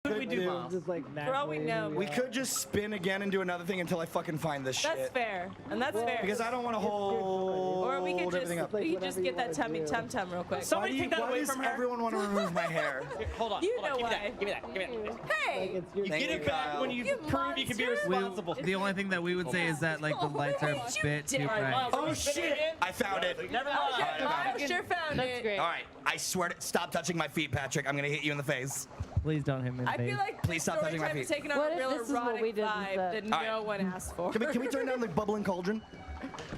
would we do, Miles? Just like For all we know, We could just spin again and do another thing until I fucking find this shit. That's fair, and that's fair. Because I don't want to hold Or we could everything up. just get that tum-tum real quick. Somebody take that Why away does from her. everyone want to remove my hair? Here, hold on. You hold on. know Give me why. that. Give me that. Give me that. Hey, You Thank get you, it back Kyle. when you You prove you can be monster. responsible. The only thing that we would say is that like the lights are a bit too bright. Oh shit! I found it. Never mind. I sure found it. great. All right, I swear to stop touching my feet, Patrick. I'm gonna hit you in the face. Please don't hit me in the I face. feel like Please stop touching my time is feet. taking on What a if real this is what erotic we did vibe instead? that no one asked for. Can we turn down the bubbling cauldron?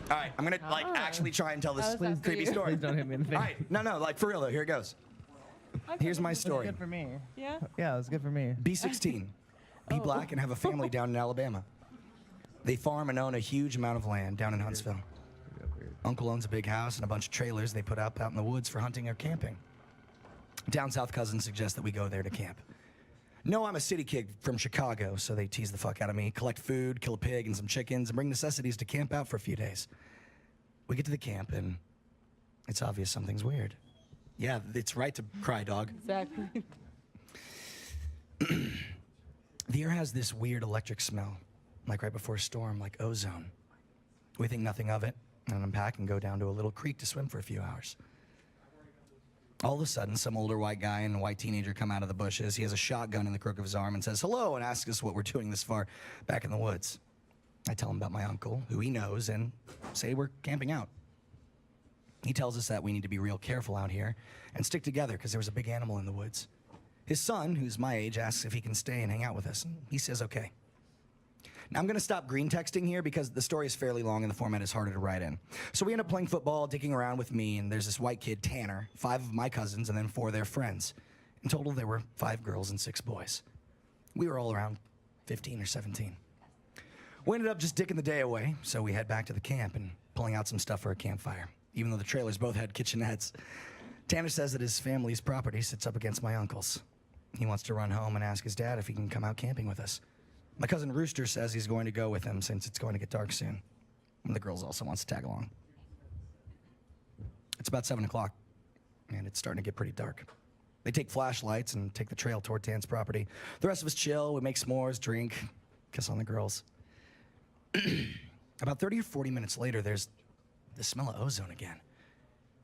All right, I'm gonna like actually try and tell this How's that creepy for you? story. Please don't hit me in the face. All right, no, like for real though. Here it goes. Here's my story. Good for me. Yeah. Yeah, it was good for me. Be 16, be black, and have a family down in Alabama. They farm and own a huge amount of land down in Huntsville. Uncle owns a big house and a bunch of trailers they put up out in the woods for hunting or camping. Down south cousins suggest that we go there to camp. No, I'm a city kid from Chicago, so they tease the fuck out of me, collect food, kill a pig and some chickens, and bring necessities to camp out for a few days. We get to the camp, and it's obvious something's weird. Yeah, it's right to cry, dog. Exactly. The air has this weird electric smell, like right before a storm, like ozone. We think nothing of it, and unpack and go down to a little creek to swim for a few hours. All of a sudden, some older white guy and a white teenager come out of the bushes. He has a shotgun in the crook of his arm and says hello and asks us what we're doing this far back in the woods. I tell him about my uncle, who he knows, and say we're camping out. He tells us that we need to be real careful out here and stick together because there was a big animal in the woods. His son, who's my age, asks if he can stay and hang out with us, and he says okay. Now, I'm going to stop green texting here because the story is fairly long and the format is harder to write in. So we end up playing football, dicking around with me, and there's this white kid, Tanner, 5 of my cousins, and then 4 of their friends. In total, there were 5 girls and 6 boys. We were all around 15 or 17. We ended up just dicking the day away, so we head back to the camp and pulling out some stuff for a campfire, even though the trailers both had kitchenettes. Tanner says that his family's property sits up against my uncle's. He wants to run home and ask his dad if he can come out camping with us. My cousin Rooster says he's going to go with him since it's going to get dark soon. And the girls also wants to tag along. It's about 7 o'clock, and it's starting to get pretty dark. They take flashlights and take the trail toward Tan's property. The rest of us chill, we make s'mores, drink, kiss on the girls. About 30 or 40 minutes later, there's the smell of ozone again.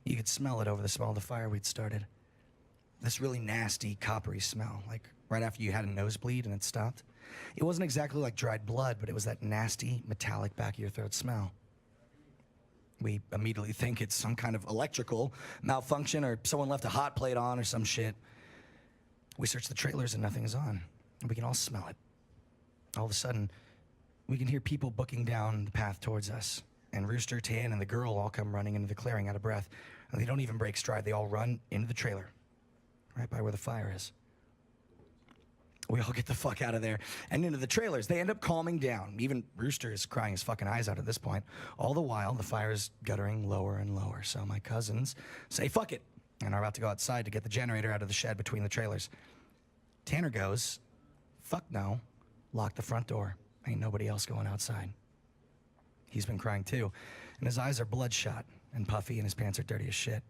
You could smell it over the smell of the fire we'd started. This really nasty, coppery smell, like right after you had a nosebleed and it stopped. It wasn't exactly like dried blood, but it was that nasty, metallic back of your throat smell. We immediately think it's some kind of electrical malfunction or someone left a hot plate on or some shit. We search the trailers and nothing's on. We can all smell it. All of a sudden, we can hear people booking down the path towards us. And Rooster, Tan, and the girl all come running into the clearing out of breath. And they don't even break stride. They all run into the trailer, right by where the fire is. We all get the fuck out of there and into the trailers. They end up calming down. Even Rooster is crying his fucking eyes out at this point. All the while, the fire is guttering lower and lower. So my cousins say, fuck it, and are about to go outside to get the generator out of the shed between the trailers. Tanner goes, fuck no, lock the front door. Ain't nobody else going outside. He's been crying too, and his eyes are bloodshot and puffy, and his pants are dirty as shit.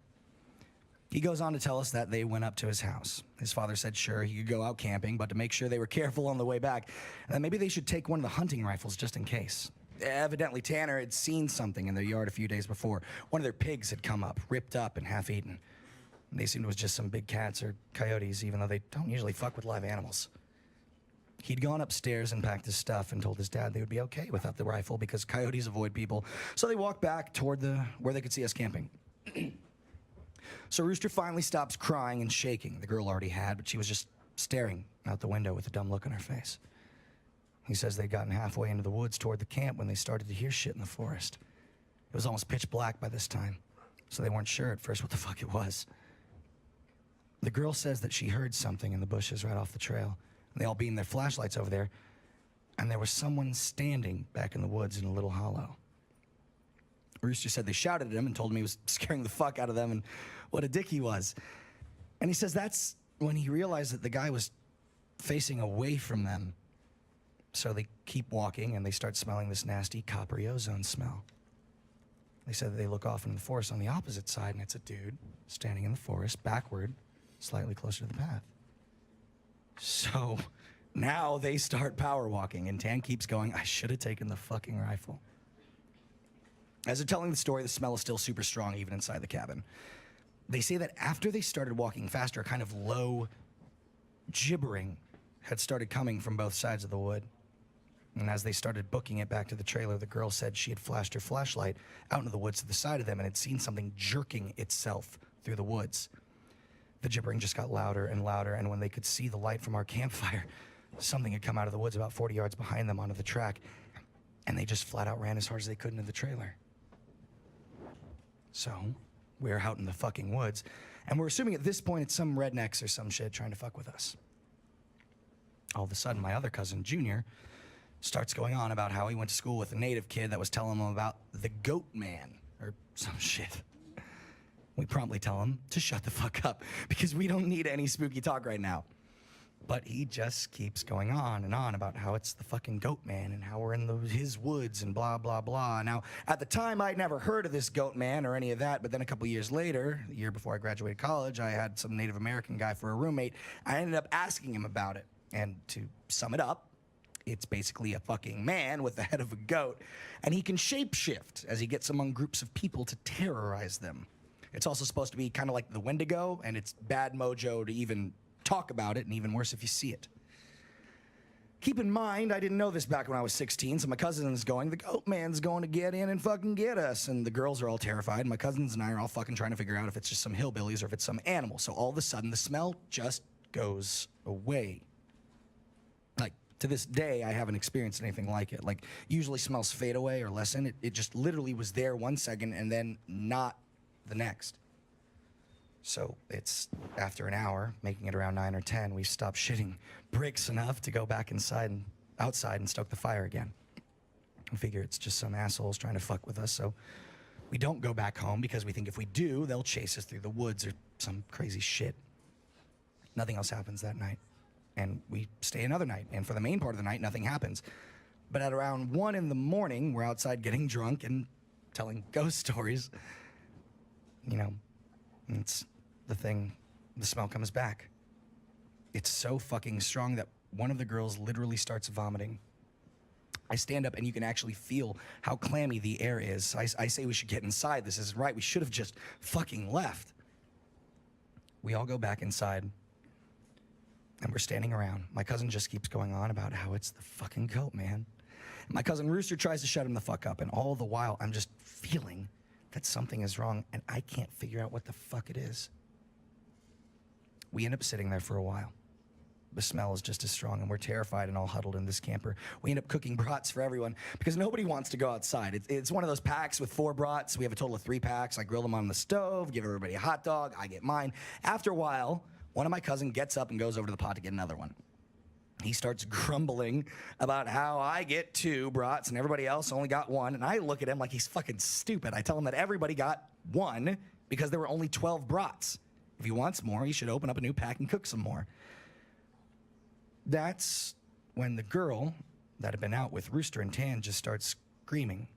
He goes on to tell us that they went up to his house. His father said sure, he could go out camping, but to make sure they were careful on the way back, and that maybe they should take one of the hunting rifles just in case. Evidently, Tanner had seen something in their yard a few days before. One of their pigs had come up, ripped up and half-eaten. They assumed it was just some big cats or coyotes, even though they don't usually fuck with live animals. He'd gone upstairs and packed his stuff and told his dad they would be okay without the rifle because coyotes avoid people. So they walked back toward where they could see us camping. So Rooster finally stops crying and shaking. The girl already had, but she was just staring out the window with a dumb look on her face. He says they'd gotten halfway into the woods toward the camp when they started to hear shit in the forest. It was almost pitch black by this time, so they weren't sure at first what the fuck it was. The girl says that she heard something in the bushes right off the trail. They all beamed their flashlights over there, and there was someone standing back in the woods in a little hollow. Rooster said they shouted at him and told him he was scaring the fuck out of them and what a dick he was. And he says that's when he realized that the guy was facing away from them. So they keep walking and they start smelling this nasty coppery ozone smell. They said that they look off into the forest on the opposite side, and it's a dude standing in the forest, backward, slightly closer to the path. So now they start power walking, and Tan keeps going, I should have taken the fucking rifle. As they're telling the story, the smell is still super strong even inside the cabin. They say that after they started walking faster, a kind of low gibbering had started coming from both sides of the wood. And as they started booking it back to the trailer, the girl said she had flashed her flashlight out into the woods to the side of them and had seen something jerking itself through the woods. The gibbering just got louder and louder, and when they could see the light from our campfire, something had come out of the woods about 40 yards behind them onto the track, and they just flat out ran as hard as they could into the trailer. So, we're out in the fucking woods, and we're assuming at this point it's some rednecks or some shit trying to fuck with us. All of a sudden, my other cousin, Junior, starts going on about how he went to school with a native kid that was telling him about the goat man, or some shit. We promptly tell him to shut the fuck up, because we don't need any spooky talk right now. But he just keeps going on and on about how it's the fucking goat man and how we're in his woods and blah, blah, blah. Now, at the time, I'd never heard of this goat man or any of that, but then a couple years later, the year before I graduated college, I had some Native American guy for a roommate. I ended up asking him about it. And to sum it up, it's basically a fucking man with the head of a goat, and he can shapeshift as he gets among groups of people to terrorize them. It's also supposed to be kind of like the Wendigo, and it's bad mojo to even talk about it, and even worse if you see it. Keep in mind, I didn't know this back when I was 16, so my cousin's going, the goat man's going to get in and fucking get us. And the girls are all terrified. My cousins and I are all fucking trying to figure out if it's just some hillbillies or if it's some animal. So all of a sudden, the smell just goes away. Like, to this day, I haven't experienced anything like it. Like, usually smells fade away or lessen. It just literally was there 1 second and then not the next. So it's after an hour, making it around 9 or 10, we stopped shitting bricks enough to go back outside and stoke the fire again. We figure it's just some assholes trying to fuck with us, so we don't go back home because we think if we do, they'll chase us through the woods or some crazy shit. Nothing else happens that night. And we stay another night, and for the main part of the night, nothing happens. But at around 1 in the morning, we're outside getting drunk and telling ghost stories. You know, it's the thing, the smell comes back. It's so fucking strong that one of the girls literally starts vomiting. I stand up and you can actually feel how clammy the air is. I say we should get inside. This isn't right. We should have just fucking left. We all go back inside and we're standing around. My cousin just keeps going on about how it's the fucking goat man. My cousin Rooster tries to shut him the fuck up, and all the while I'm just feeling that something is wrong and I can't figure out what the fuck it is. We end up sitting there for a while. The smell is just as strong, and we're terrified and all huddled in this camper. We end up cooking brats for everyone because nobody wants to go outside. It's one of those packs with 4 brats. We have a total of 3 packs. I grill them on the stove, give everybody a hot dog. I get mine. After a while, one of my cousins gets up and goes over to the pot to get another one. He starts grumbling about how I get 2 brats and everybody else only got 1. And I look at him like he's fucking stupid. I tell him that everybody got 1 because there were only 12 brats. If he wants more, he should open up a new pack and cook some more. That's when the girl that had been out with Rooster and Tan just starts screaming,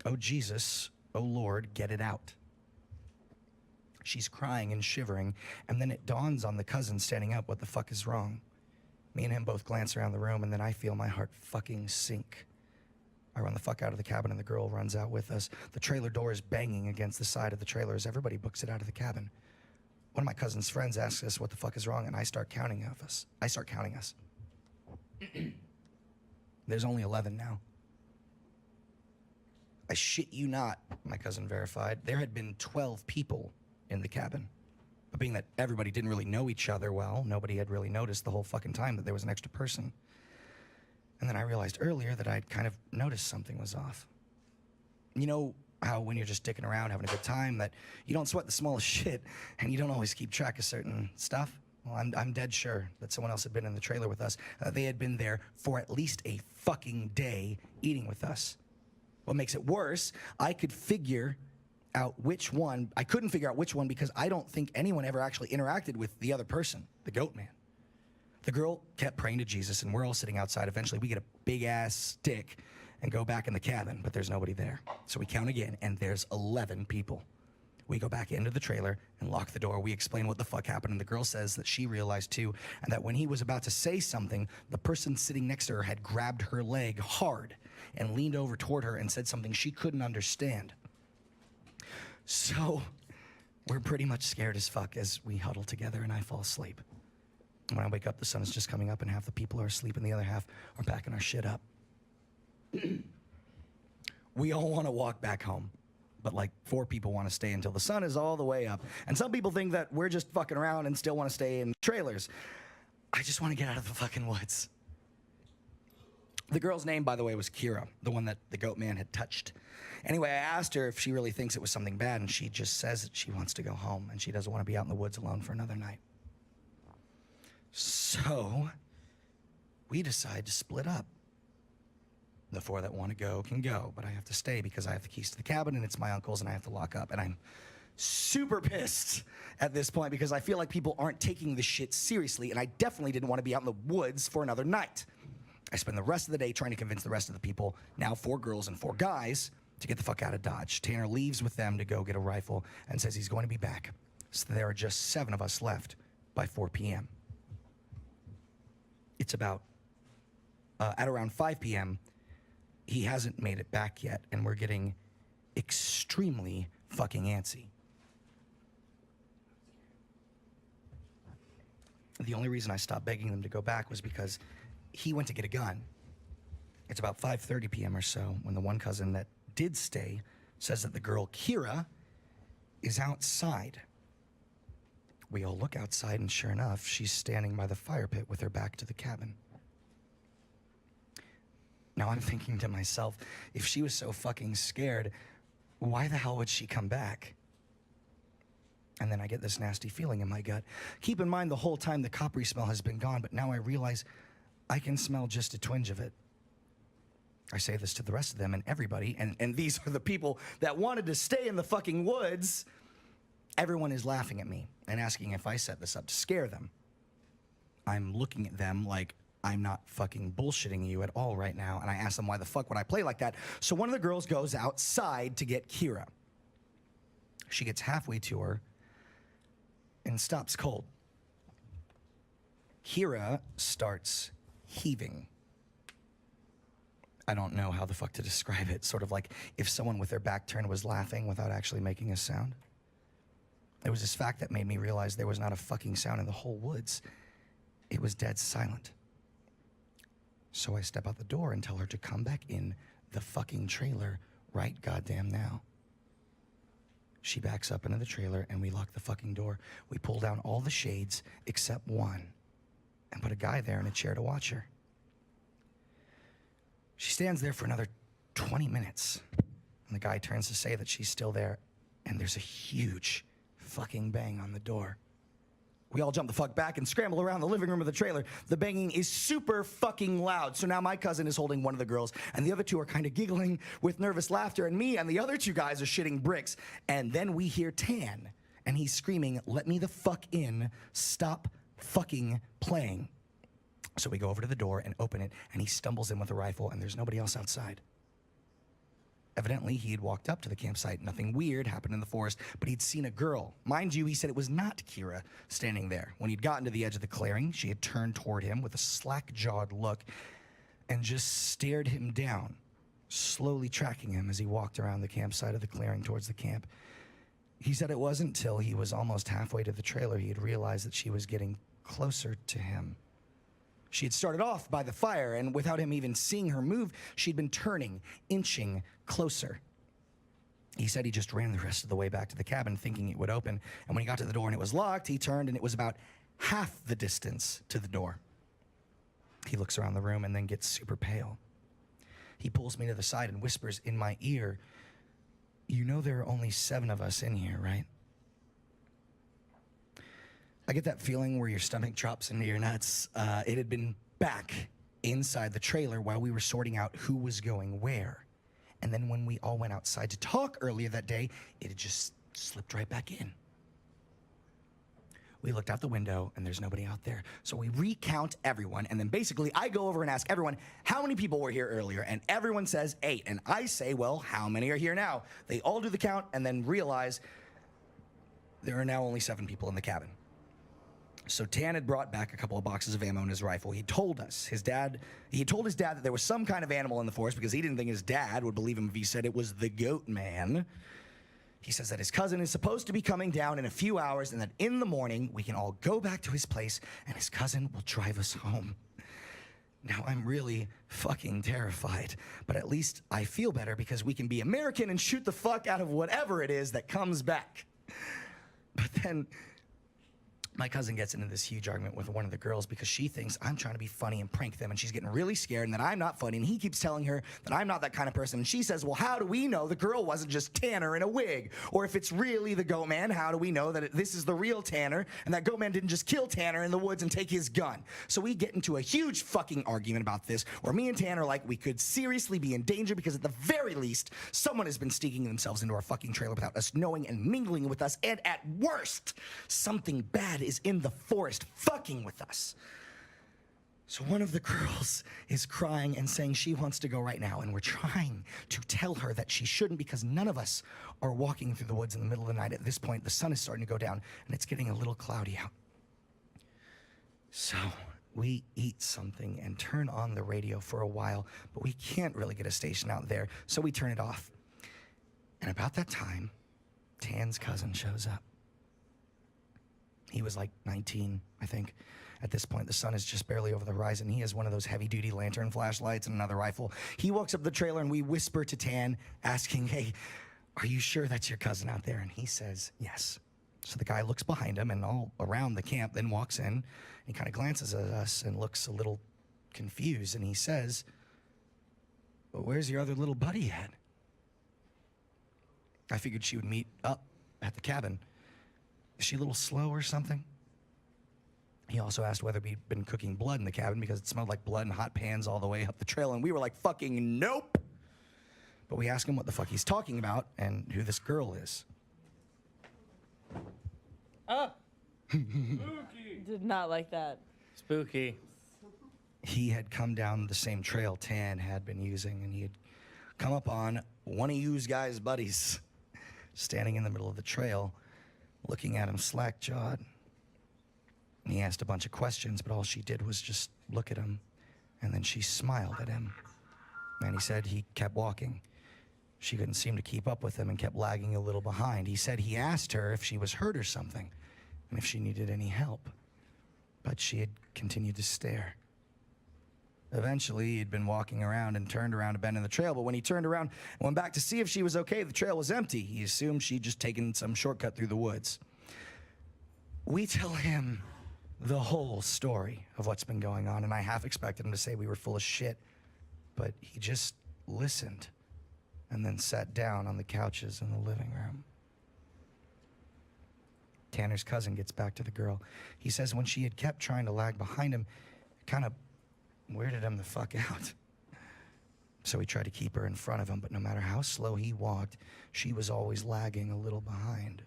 "Oh Jesus, oh Lord, get it out." She's crying and shivering, and then it dawns on the cousin standing up what the fuck is wrong. Me and him both glance around the room, and then I feel my heart fucking sink. I run the fuck out of the cabin, and the girl runs out with us. The trailer door is banging against the side of the trailer as everybody books it out of the cabin. One of my cousin's friends asks us what the fuck is wrong, and I start counting us. There's only 11 now. I shit you not, my cousin verified. There had been 12 people in the cabin. But being that everybody didn't really know each other well, nobody had really noticed the whole fucking time that there was an extra person. And then I realized earlier that I'd kind of noticed something was off. You know how when you're just dicking around having a good time that you don't sweat the smallest shit and you don't always keep track of certain stuff? Well, I'm dead sure that someone else had been in the trailer with us. They had been there for at least a fucking day eating with us. What makes it worse, I couldn't figure out which one because I don't think anyone ever actually interacted with the other person, the goat man. The girl kept praying to Jesus, and we're all sitting outside. Eventually, we get a big-ass stick and go back in the cabin, but there's nobody there. So we count again, and there's 11 people. We go back into the trailer and lock the door. We explain what the fuck happened, and the girl says that she realized too, and that when he was about to say something, the person sitting next to her had grabbed her leg hard and leaned over toward her and said something she couldn't understand. So we're pretty much scared as fuck as we huddle together and I fall asleep. When I wake up, the sun is just coming up and half the people are asleep and the other half are packing our shit up. We all want to walk back home, but like 4 people want to stay until the sun is all the way up. And some people think that we're just fucking around and still want to stay in trailers. I just want to get out of the fucking woods. The girl's name, by the way, was Kira, the one that the goat man had touched. Anyway, I asked her if she really thinks it was something bad, and she just says that she wants to go home and she doesn't want to be out in the woods alone for another night. So we decide to split up. The 4 that want to go can go, but I have to stay because I have the keys to the cabin and it's my uncle's and I have to lock up. And I'm super pissed at this point because I feel like people aren't taking this shit seriously, and I definitely didn't want to be out in the woods for another night. I spend the rest of the day trying to convince the rest of the people, now 4 girls and 4 guys, to get the fuck out of Dodge. Tanner leaves with them to go get a rifle and says he's going to be back. So there are just 7 of us left by 4 p.m. It's about, at around 5 p.m., he hasn't made it back yet, and we're getting extremely fucking antsy. The only reason I stopped begging them to go back was because he went to get a gun. It's about 5:30 p.m. or so when the one cousin that did stay says that the girl, Kira, is outside. We all look outside, and sure enough, she's standing by the fire pit with her back to the cabin. Now I'm thinking to myself, if she was so fucking scared, why the hell would she come back? And then I get this nasty feeling in my gut. Keep in mind the whole time the coppery smell has been gone, but now I realize I can smell just a twinge of it. I say this to the rest of them and everybody, and these are the people that wanted to stay in the fucking woods. Everyone is laughing at me and asking if I set this up to scare them. I'm looking at them like, I'm not fucking bullshitting you at all right now. And I ask them, why the fuck would I play like that? So one of the girls goes outside to get Kira. She gets halfway to her and stops cold. Kira starts heaving. I don't know how the fuck to describe it. Sort of like if someone with their back turned was laughing without actually making a sound. It was this fact that made me realize there was not a fucking sound in the whole woods. It was dead silent. So I step out the door and tell her to come back in the fucking trailer right goddamn now. She backs up into the trailer and we lock the fucking door. We pull down all the shades except one and put a guy there in a chair to watch her. She stands there for another 20 minutes and the guy turns to say that she's still there, and there's a huge fucking bang on the door. We all jump the fuck back and scramble around the living room of the trailer. The banging is super fucking loud. So now my cousin is holding one of the girls, and the other 2 are kind of giggling with nervous laughter, and me and the other 2 guys are shitting bricks. And then we hear Tan, and he's screaming, "Let me the fuck in. Stop fucking playing." So we go over to the door and open it, and he stumbles in with a rifle, and there's nobody else outside. Evidently, he had walked up to the campsite. Nothing weird happened in the forest, but he'd seen a girl. Mind you, he said it was not Kira standing there. When he'd gotten to the edge of the clearing, she had turned toward him with a slack-jawed look and just stared him down, slowly tracking him as he walked around the campsite of the clearing towards the camp. He said it wasn't until he was almost halfway to the trailer he had realized that she was getting closer to him. She had started off by the fire, and without him even seeing her move, she'd been turning, inching closer. He said he just ran the rest of the way back to the cabin thinking it would open, and when he got to the door and it was locked, he turned and it was about half the distance to the door. He looks around the room and then gets super pale. He pulls me to the side and whispers in my ear, "You know there are only 7 of us in here, right?" I get that feeling where your stomach drops into your nuts. It had been back inside the trailer while we were sorting out who was going where. And then when we all went outside to talk earlier that day, it had just slipped right back in. We looked out the window and there's nobody out there. So we recount everyone, and then basically I go over and ask everyone how many people were here earlier, and everyone says 8. And I say, well, how many are here now? They all do the count and then realize There are now only 7 people in the cabin. So Tan had brought back a couple of boxes of ammo in his rifle. He told told his dad that there was some kind of animal in the forest because he didn't think his dad would believe him if he said it was the goat man. He says that his cousin is supposed to be coming down in a few hours and that in the morning we can all go back to his place and his cousin will drive us home. Now I'm really fucking terrified, but at least I feel better because we can be American and shoot the fuck out of whatever it is that comes back. But then my cousin gets into this huge argument with one of the girls because she thinks I'm trying to be funny and prank them, and she's getting really scared and that I'm not funny, and he keeps telling her that I'm not that kind of person, and she says, well, how do we know the girl wasn't just Tanner in a wig? Or if it's really the goat man, how do we know that this is the real Tanner and that goat man didn't just kill Tanner in the woods and take his gun? So we get into a huge fucking argument about this where me and Tanner are like, we could seriously be in danger because at the very least, someone has been sneaking themselves into our fucking trailer without us knowing and mingling with us, and at worst, something bad is in the forest fucking with us. So one of the girls is crying and saying she wants to go right now, and we're trying to tell her that she shouldn't because none of us are walking through the woods in the middle of the night. At this point, the sun is starting to go down, and it's getting a little cloudy out. So we eat something and turn on the radio for a while, but we can't really get a station out there, so we turn it off. And about that time, Tan's cousin shows up. He was like 19, I think. At this point, the sun is just barely over the horizon. He has one of those heavy-duty lantern flashlights and another rifle. He walks up the trailer, and we whisper to Tan, asking, hey, are you sure that's your cousin out there? And he says, yes. So the guy looks behind him and all around the camp, then walks in. And he kind of glances at us and looks a little confused, and he says, well, where's your other little buddy at? I figured she would meet up at the cabin. Is she a little slow or something? He also asked whether we'd been cooking blood in the cabin because it smelled like blood and hot pans all the way up the trail, and we were like, fucking nope. But we asked him what the fuck he's talking about and who this girl is. Spooky. Did not like that. Spooky. He had come down the same trail Tan had been using, and he had come up on one of you guys' buddies standing in the middle of the trail, looking at him slack-jawed. He asked a bunch of questions, but all she did was just look at him, and then she smiled at him. And he said he kept walking. She couldn't seem to keep up with him and kept lagging a little behind. He said he asked her if she was hurt or something, and if she needed any help. But she had continued to stare. Eventually, he'd been walking around and turned around a bend in the trail, but when he turned around and went back to see if she was okay, the trail was empty. He assumed she'd just taken some shortcut through the woods. We tell him the whole story of what's been going on, and I half expected him to say we were full of shit, but he just listened and then sat down on the couches in the living room. Tanner's cousin gets back to the girl. He says when she had kept trying to lag behind him, it kind of weirded him the fuck out. So he tried to keep her in front of him, but no matter how slow he walked, she was always lagging a little behind.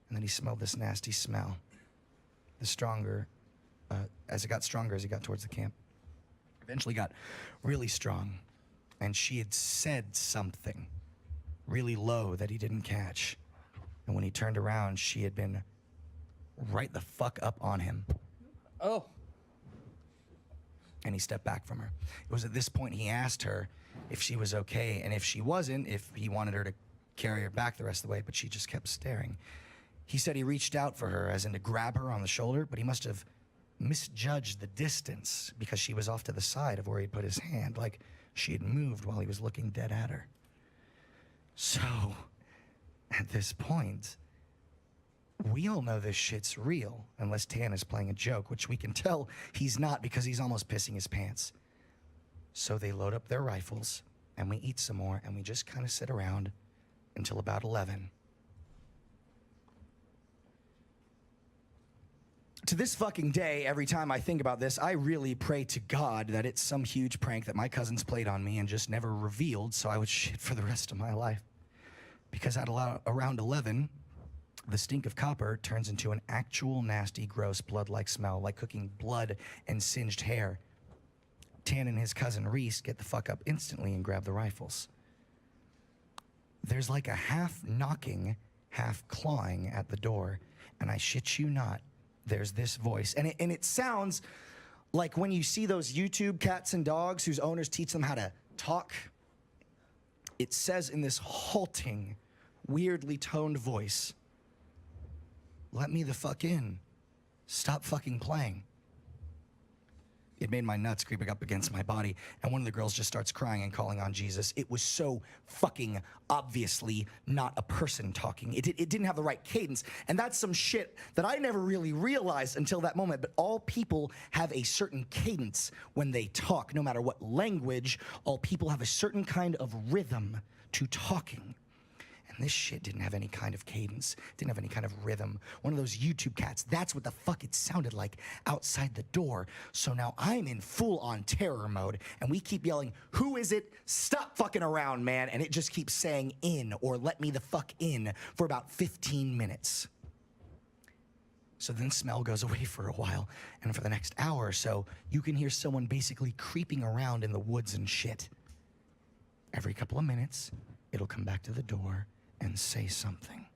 And then he smelled this nasty smell. As it got stronger as he got towards the camp. Eventually got really strong, and she had said something really low that he didn't catch. And when he turned around, she had been right the fuck up on him. Oh. And he stepped back from her. It was at this point he asked her if she was okay, and if she wasn't, if he wanted her to carry her back the rest of the way, but she just kept staring. He said he reached out for her, as in to grab her on the shoulder, but he must have misjudged the distance because she was off to the side of where he'd put his hand, like she had moved while he was looking dead at her. So, at this point, we all know this shit's real, unless Tan is playing a joke, which we can tell he's not because he's almost pissing his pants. So they load up their rifles, and we eat some more, and we just kind of sit around until about 11. To this fucking day, every time I think about this, I really pray to God that it's some huge prank that my cousins played on me and just never revealed, so I would shit for the rest of my life. Because at around 11, the stink of copper turns into an actual nasty, gross, blood-like smell, like cooking blood and singed hair. Tan and his cousin Reese get the fuck up instantly and grab the rifles. There's like a half knocking, half clawing at the door. And I shit you not, there's this voice. And it sounds like when you see those YouTube cats and dogs whose owners teach them how to talk. It says in this halting, weirdly toned voice, "Let me the fuck in. Stop fucking playing." It made my nuts creeping up against my body, and one of the girls just starts crying and calling on Jesus. It was so fucking obviously not a person talking. It didn't have the right cadence, and that's some shit that I never really realized until that moment, but all people have a certain cadence when they talk. No matter what language, all people have a certain kind of rhythm to talking. And this shit didn't have any kind of cadence, didn't have any kind of rhythm. One of those YouTube cats, that's what the fuck it sounded like outside the door. So now I'm in full-on terror mode, and we keep yelling, "Who is it? Stop fucking around, man." And it just keeps saying "in" or "let me the fuck in" for about 15 minutes. So then smell goes away for a while, and for the next hour or so, you can hear someone basically creeping around in the woods and shit. Every couple of minutes, it'll come back to the door and say something.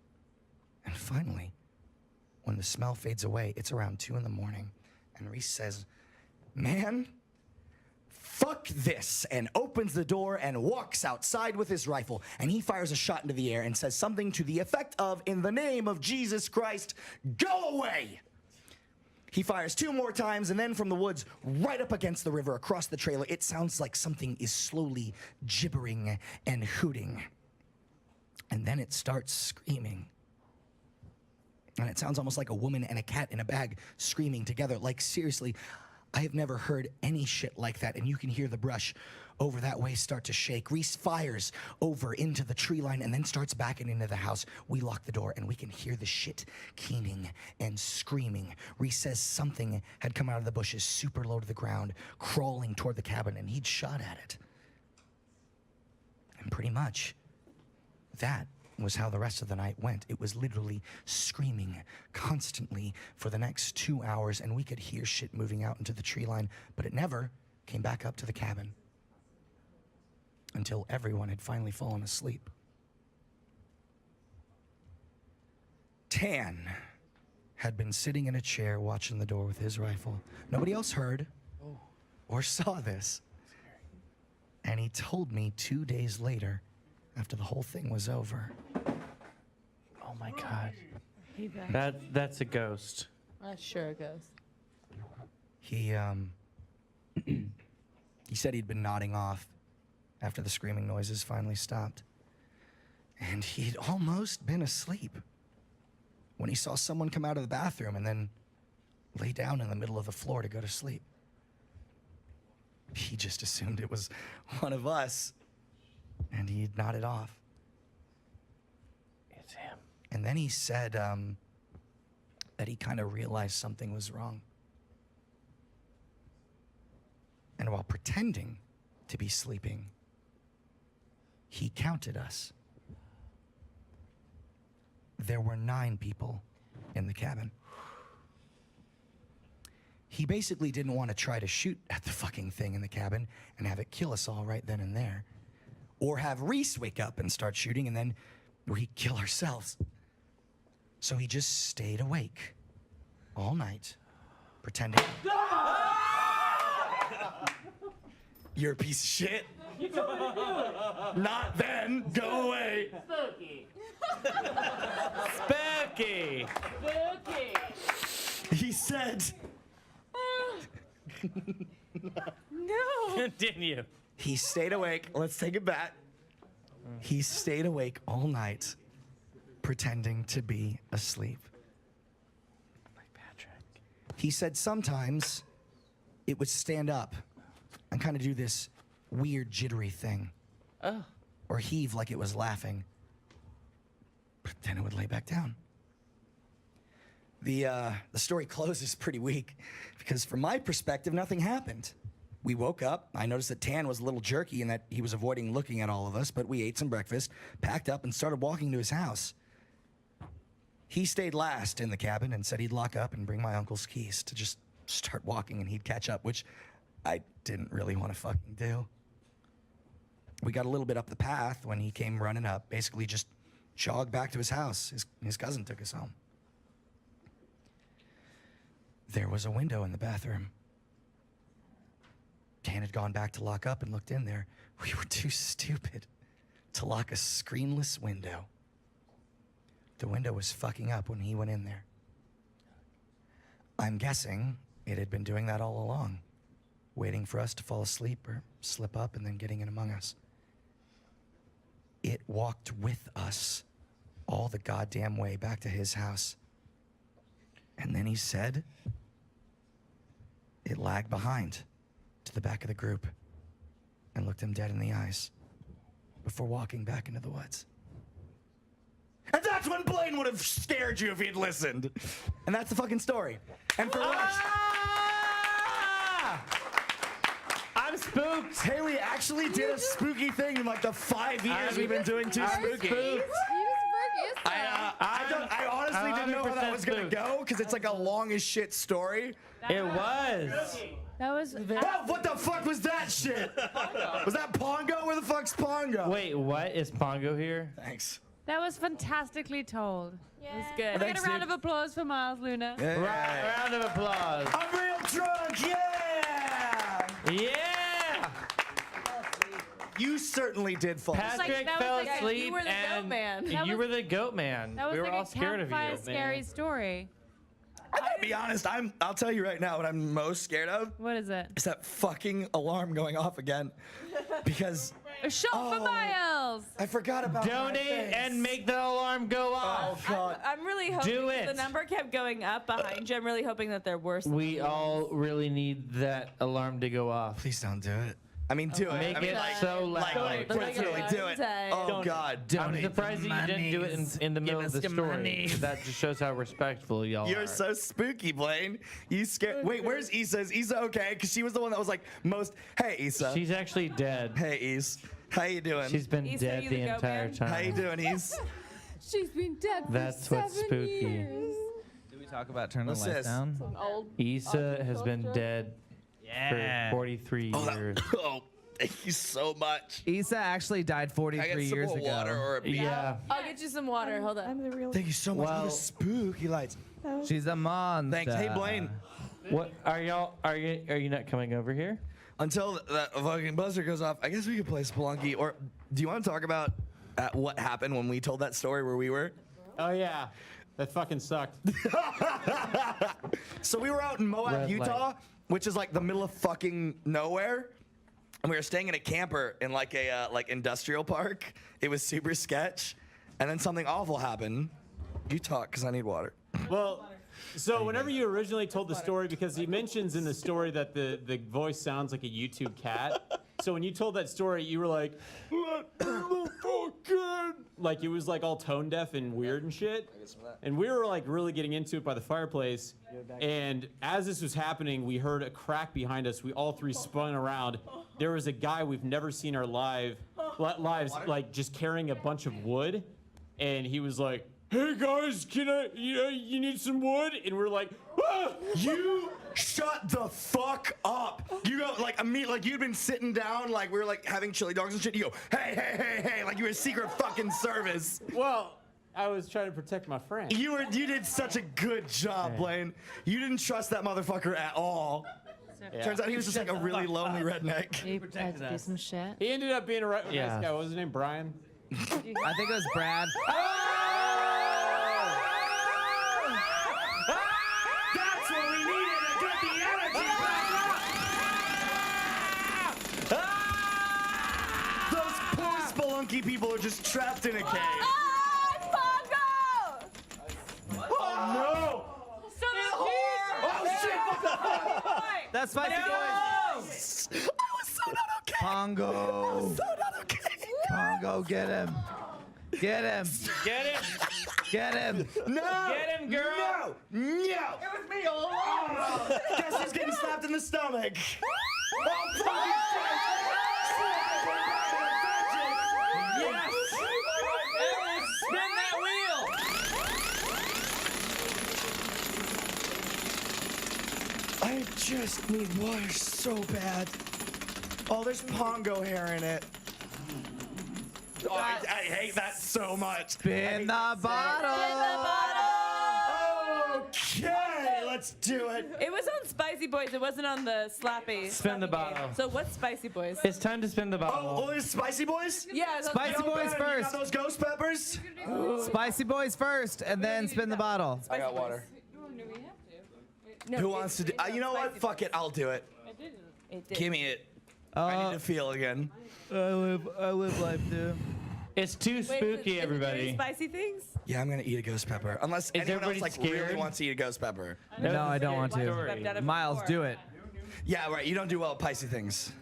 And finally, when the smell fades away, it's around 2 in the morning, and Reese says, "Man, fuck this," and opens the door and walks outside with his rifle, and he fires a shot into the air and says something to the effect of, "In the name of Jesus Christ, go away!" He fires 2 more times, and then from the woods, right up against the river, across the trailer, it sounds like something is slowly gibbering and hooting. And then it starts screaming. And it sounds almost like a woman and a cat in a bag screaming together. Like, seriously, I have never heard any shit like that. And you can hear the brush over that way start to shake. Reese fires over into the tree line and then starts backing into the house. We lock the door and we can hear the shit keening and screaming. Reese says something had come out of the bushes super low to the ground, crawling toward the cabin, and he'd shot at it. And pretty much that was how the rest of the night went. It was literally screaming constantly for the next 2 hours, and we could hear shit moving out into the tree line, but it never came back up to the cabin until everyone had finally fallen asleep. Tan had been sitting in a chair watching the door with his rifle. Nobody else heard or saw this. And he told me 2 days later, after the whole thing was over. Oh my God. He That's a ghost. sure goes. He said he'd been nodding off after the screaming noises finally stopped. And he'd almost been asleep when he saw someone come out of the bathroom and then lay down in the middle of the floor to go to sleep. He just assumed it was one of us, and he nodded off. It's him. And then he said that he kind of realized something was wrong. And while pretending to be sleeping, he counted us. There were 9 people in the cabin. He basically didn't want to try to shoot at the fucking thing in the cabin and have it kill us all right then and there. Or have Reese wake up and start shooting and then we kill ourselves. So he just stayed awake all night, pretending. You're a piece of shit. Not then. Go away. Spooky. Spooky. He said. No. Continue. He stayed awake. Let's take it back. He stayed awake all night, pretending to be asleep. Like Patrick. He said sometimes it would stand up and kind of do this weird jittery thing. Oh. Or heave like it was laughing. But then it would lay back down. The story closes pretty weak because from my perspective, nothing happened. We woke up. I noticed that Tan was a little jerky and that he was avoiding looking at all of us, but we ate some breakfast, packed up, and started walking to his house. He stayed last in the cabin and said he'd lock up and bring my uncle's keys to just start walking and he'd catch up, which I didn't really want to fucking do. We got a little bit up the path when he came running up, basically just jogged back to his house. His cousin took us home. There was a window in the bathroom. Dan had gone back to lock up and looked in there. We were too stupid to lock a screenless window. The window was fucking up when he went in there. I'm guessing it had been doing that all along, waiting for us to fall asleep or slip up and then getting in among us. It walked with us all the goddamn way back to his house. And then he said it lagged behind to the back of the group and looked him dead in the eyes before walking back into the woods. And that's when Blaine would have scared you if he'd listened. And that's the fucking story. And for Rush, I'm spooked. Haley actually did a spooky thing in like the 5 years we've been doing Too Spooky. I honestly didn't know how that was gonna go because it's like a long as shit story. It was. That was. Oh, what the fuck was that shit? Was that Pongo? Where the fuck's Pongo? Wait, what? Is Pongo here? Thanks. That was fantastically told. It was good. Can I get a round of applause for Miles Luna? Right, round of applause. I'm real drunk, yeah! Yeah! You certainly did fall. Patrick that was fell like a- asleep you were the goat and man. That you was- were the goat man. That was We were like all a scared of you. campfire scary story. I gotta be honest, I'll tell you right now what I'm most scared of What is it? is that fucking alarm going off again. Because A shot for Miles! I forgot about my Donate things. and make the alarm go off. Oh god. I'm really hoping Do that it. the number kept going up behind you. I'm really hoping that they're worse. We all really need that alarm to go off. Please don't do it. I mean, do it. Make I mean, it like, so loud. like, really do it. Time. Oh god. I'm surprised that you didn't do it in the middle of the story. That just shows how respectful y'all are. You're so spooky, Blaine. You scared. Wait, where's Issa? Is Issa okay? Because she was the one that was like most. Hey, Issa. She's actually dead. Hey, Issa. How you doing? She's been Issa, dead you the the goat entire man? time. How you doing, Issa? She's been dead for That's what's 7 spooky. years. Did we talk about turning What's the lights this? down? An old. Issa has been dead for 43 Oh, years. oh, thank you so much. Issa actually died 43 years ago. or a beer? Yeah. I'll get you some water. Hold on. Thank you so much for Well- the spooky lights. She's a monster. Thanks. Hey, Blaine. What are you not coming over here? Until that fucking buzzer goes off, I guess we could play Spelunky. Or do you want to talk about what happened when we told that story where we were? Oh yeah, that fucking sucked. So we were out in Moab, Red Utah, light. which is like the middle of fucking nowhere. And we were staying in a camper in like a like industrial park. It was super sketch. And then something awful happened. You talk, because I need water. Well, so whenever you originally told the story, because he mentions in the story that the voice sounds like a YouTube cat. So when you told that story, you were like, like it was like all tone deaf and weird and shit. And we were like really getting into it by the fireplace. And as this was happening, we heard a crack behind us. We all three spun around. There was a guy we've never seen in our lives, like just carrying a bunch of wood. And he was like, "Hey guys, you need some wood?" And we're like, "Ah!" You shut the fuck up. You go like like you'd been sitting down like we were like having chili dogs and shit. You go, hey, like you were Secret fucking Service. Well, I was trying to protect my friend. You did such a good job, Blaine. You didn't trust that motherfucker at all. Yeah. Turns out he was just like a really lonely redneck. You had to do some shit. He ended up being a nice Yeah. guy. What was his name? Brian? I think it was Brad. That's what we needed to get the energy back up. Those poor Spelunky people are just trapped in a cave. Oh no! So Oh shit! That's Spicy Boys. I was so not okay. Pongo. So not okay. Pongo, get him. Get him. Get it? Get him. No! Get him, girl. No! It was me all along! Guess who's getting slapped in the stomach? Oh, fucking Yes! Spin that wheel! I just need water so bad. Oh, there's Pongo hair in it. Oh, I hate that so much. Spin the bottle. Okay, let's do it. It was on Spicy Boys. It wasn't on the Slappy. Spin the Slappy bottle. game. So what's Spicy Boys? It's time to spin the bottle. Oh, it's Spicy Boys? Yeah, Spicy Boys Ben, you first. got those ghost peppers? Spicy boys first, and then spin the bottle. I got water. No, Who wants to do? You know what? Fuck it. I'll do it. It did. Give me it. I need to feel again. I live life too. It's too Wait, spooky, is it everybody. very spicy things? Yeah, I'm gonna eat a ghost pepper. Unless anyone else everybody really scared? wants to eat a ghost pepper. No, I don't want Story. I've done it Miles, before. do it. Yeah, right. You don't do well at Pisces things.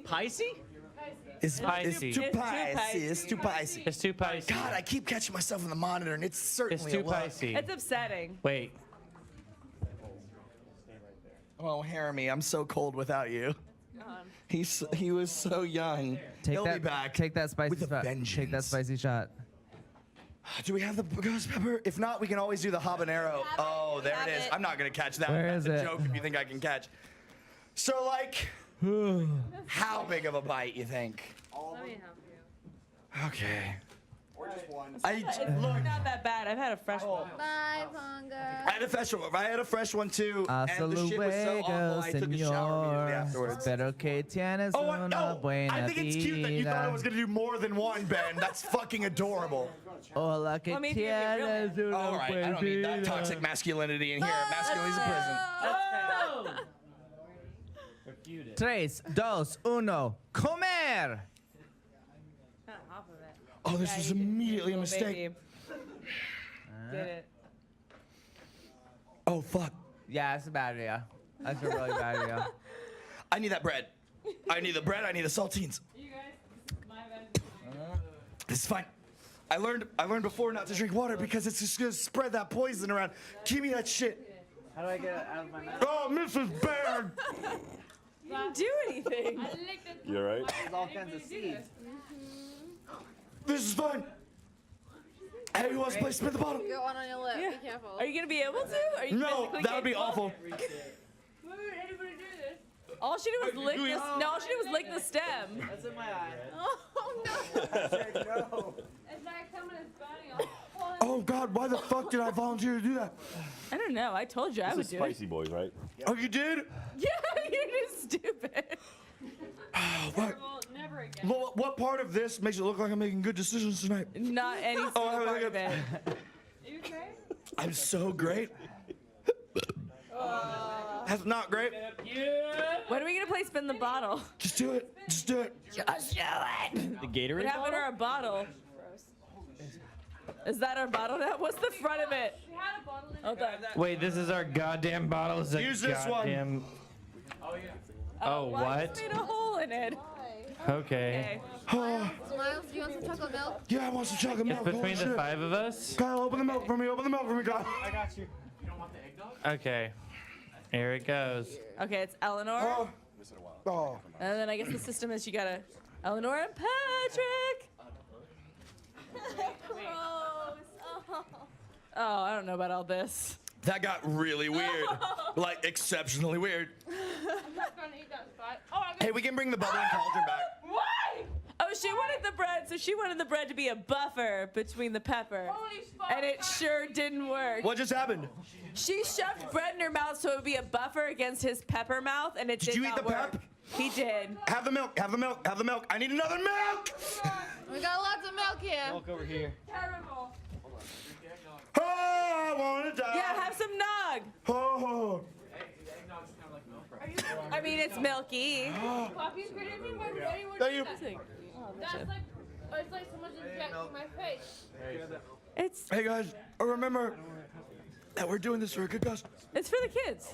Pisces? It's Pisces. too It's too Pisces. Pisces. It's too Pisces. It's too Pisces. God, I keep catching myself in the monitor, and it's certainly It's too a lot. Pisces. It's upsetting. Wait. Oh, Haremy, I'm so cold without you. He was so young. Take He'll that. be back. Take that spicy with a shot. Take that vengeance. spicy shot. Do we have the ghost pepper? If not, we can always do the habanero. Oh, there it is. it. I'm not gonna catch that. Where That's is a it? joke if you think I can catch. So like, how big of a bite you think? Let me help you. Okay. It's not that bad. I've had a fresh one. Bye, Ponga. I had a fresh one too, and the shit was so awful. I took a shower immediately afterwards. Espero que tienes Oh, una no! buena I think it's cute that you thought I was gonna do more than one, Ben. That's fucking adorable. Hola que Well, maybe if you're real tienes una All right, I don't need that buena- toxic masculinity in here. Masculinity's a prison. That's fair. 3, 2, 1, comer! Oh, this was immediately a mistake. Baby. Did it. Oh, fuck. Yeah, it's a bad idea. That's a really bad idea. I need that bread. I need the bread. I need the saltines. You guys, my bad. This is fine. I learned before not to drink water because it's just gonna spread that poison around. Give me that shit. How do I get it out of my mouth? Oh, Mrs. Baird. You didn't do anything. I licked it. You alright? There's all kinds of seeds. This is fine. Hey, who wants to play spin the bottle? Got one on your lip. Be careful. Are you gonna be able to? Are you No, physically that would be capable? awful. Why would anybody do this? All she did was lick this. No, all she did was lick the stem. That's in my eye. Oh no! No. It's like someone is burning off. Oh God, why the fuck did I volunteer to do that? I don't know. I told you I would This is do Spicy Boys, right? Oh, you did? it. Yeah, you're just stupid. What? Well, never again. What part of this makes it look like I'm making good decisions tonight? Not any single I part think of it. Are you okay? I'm so great. That's not great. When are we gonna play spin the bottle? Just do it. Just do it. The What Gatorade happened to our bottle? Is that our bottle now? What's the front of it? We had a bottle in Hold on. Wait, this is our goddamn bottle. It's a Use this one. goddamn... Oh, Why what? just made a hole in it. Okay. Okay. Miles, do you want some chocolate milk? Yeah, I want some chocolate milk. Between Holy the shit. 5 of us? Kyle, open the milk for me. Open the milk for me, Kyle. Okay. Here it goes. Okay, it's Eleanor. Oh. Oh. And then I guess the system is you gotta Eleanor and Patrick. Oh, I don't know about all this. That got really weird. Like, exceptionally weird. I'm not gonna eat that spot. Oh, I'm Hey, we can bring the bubbling cauldron back. Why? Oh, she wanted the bread, so she wanted the bread to be a buffer between the pepper. Holy fuck. And it sure didn't work. What just happened? She shoved bread in her mouth so it would be a buffer against his pepper mouth, and it did you eat not the work. pep? He did. Have the milk. Have the milk. Have the milk. I need another milk. We got lots of milk here. Look over here. Terrible. Oh, I want to die. Yeah, have some nog. Oh. I mean, it's milky. Coffee's good. Why would anyone Thank do you. that? That's like, it's like someone's injecting my face. It's Hey guys, remember that we're doing this for a good cause. it's for the kids.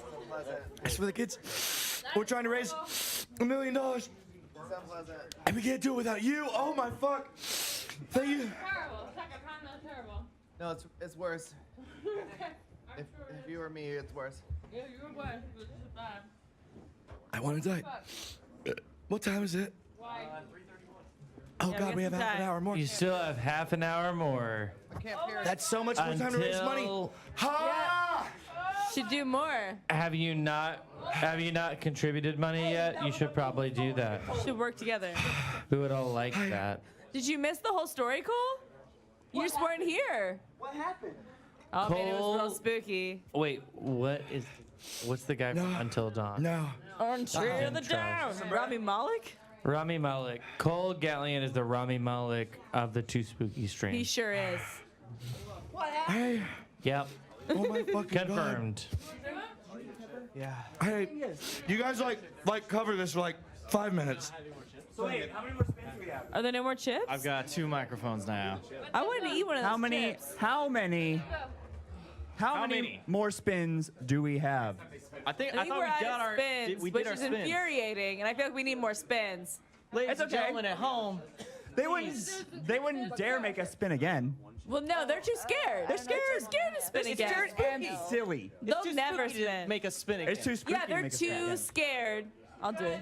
It's for the kids. We're trying to raise $1 million, and we can't do it without you. Oh my fuck! Thank you. Terrible. It's like a kind of terrible. No, it's worse. If you were me, it's worse. Yeah, you were worse, but this is bad. I want to die. Fuck. What time is it? Why? Oh Yeah, God, we have some half an time. hour more. You still have half an hour more. I can't hear it. That's so much more time to raise money. Until... Ha! Should do more. Have you not contributed money yet? You should probably do that. Should work together. We would all like that. Did you miss the whole story, Cole? You just weren't here. What happened? Oh man, it was a little Cole- spooky. Wait, what's the guy from Until Dawn? No. Until the dawn. Rami Malek? Rami Malek. Cole Gallion is the Rami Malek of the Too Spooky stream. He sure is. Hey. Yep. Oh my fucking Confirmed. Yeah. God. Hey, you guys like cover this for like 5 minutes. So wait, how many more spins do we have? Are there no more chips? I've got 2 microphones now. I wanted to eat one of those How many? chips. How many? How many more spins do we have? I think we're out of spins, which is infuriating, and I feel like we need more spins. Ladies It's and okay. gentlemen at home, They wouldn't dare make us spin again. Well, no, they're too scared. They're scared to spin It's again. scared and silly. They'll too never spooky to spin. make us spin again. It's too spooky. Yeah, to they're make us spin too again. scared. I'll do it.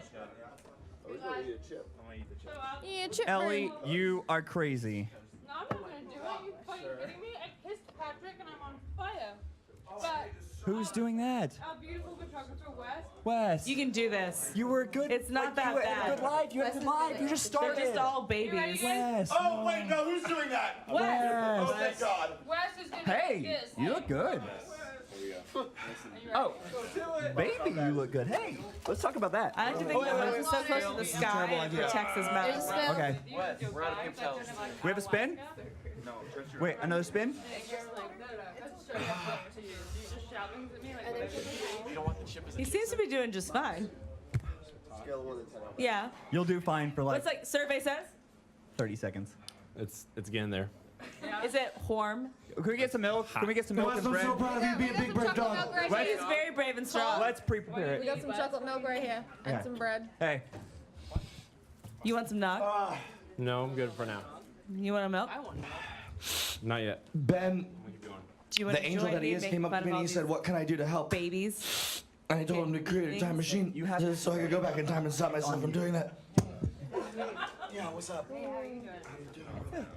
Yeah, chip Ellie, brain. you are crazy. No, I'm not gonna do it. You fucking kidding me? I kissed Patrick and I'm on fire. But Who's doing that? our beautiful photographer Wes. Wes. You can do this. You were good. It's not that you had bad. a good life. You had a good life. You just They're started. just all babies. Wes. Oh, wait, no, who's doing that? Wes. Oh, thank God. Wes is gonna Hey, kiss. you look good. Oh, baby, you look good. Hey, let's talk about that. I like to think that Wes is so close to the sky and it protects his mouth. Okay. We have a spin? Wait, another spin? He seems to be doing just fine. Yeah. You'll do fine for like What's like survey says? 30 seconds. It's getting there. Is it Horm? Can we get some milk? Can we get some milk Wes, and I'm so bread? proud of you being a big brave dog. He's very brave and strong. Let's pre-prepare We it. got some chocolate milk right here and Okay. some bread. Hey, You want some nog? No, I'm good for now. You want a milk? Not yet. Ben, Do you want the to angel join that he me is, in came making up to fun me of and all he said, these "What can I do to help?" babies? And I told him to create a time machine You have- so I could go back in time and stop myself from doing that. Yeah, what's up?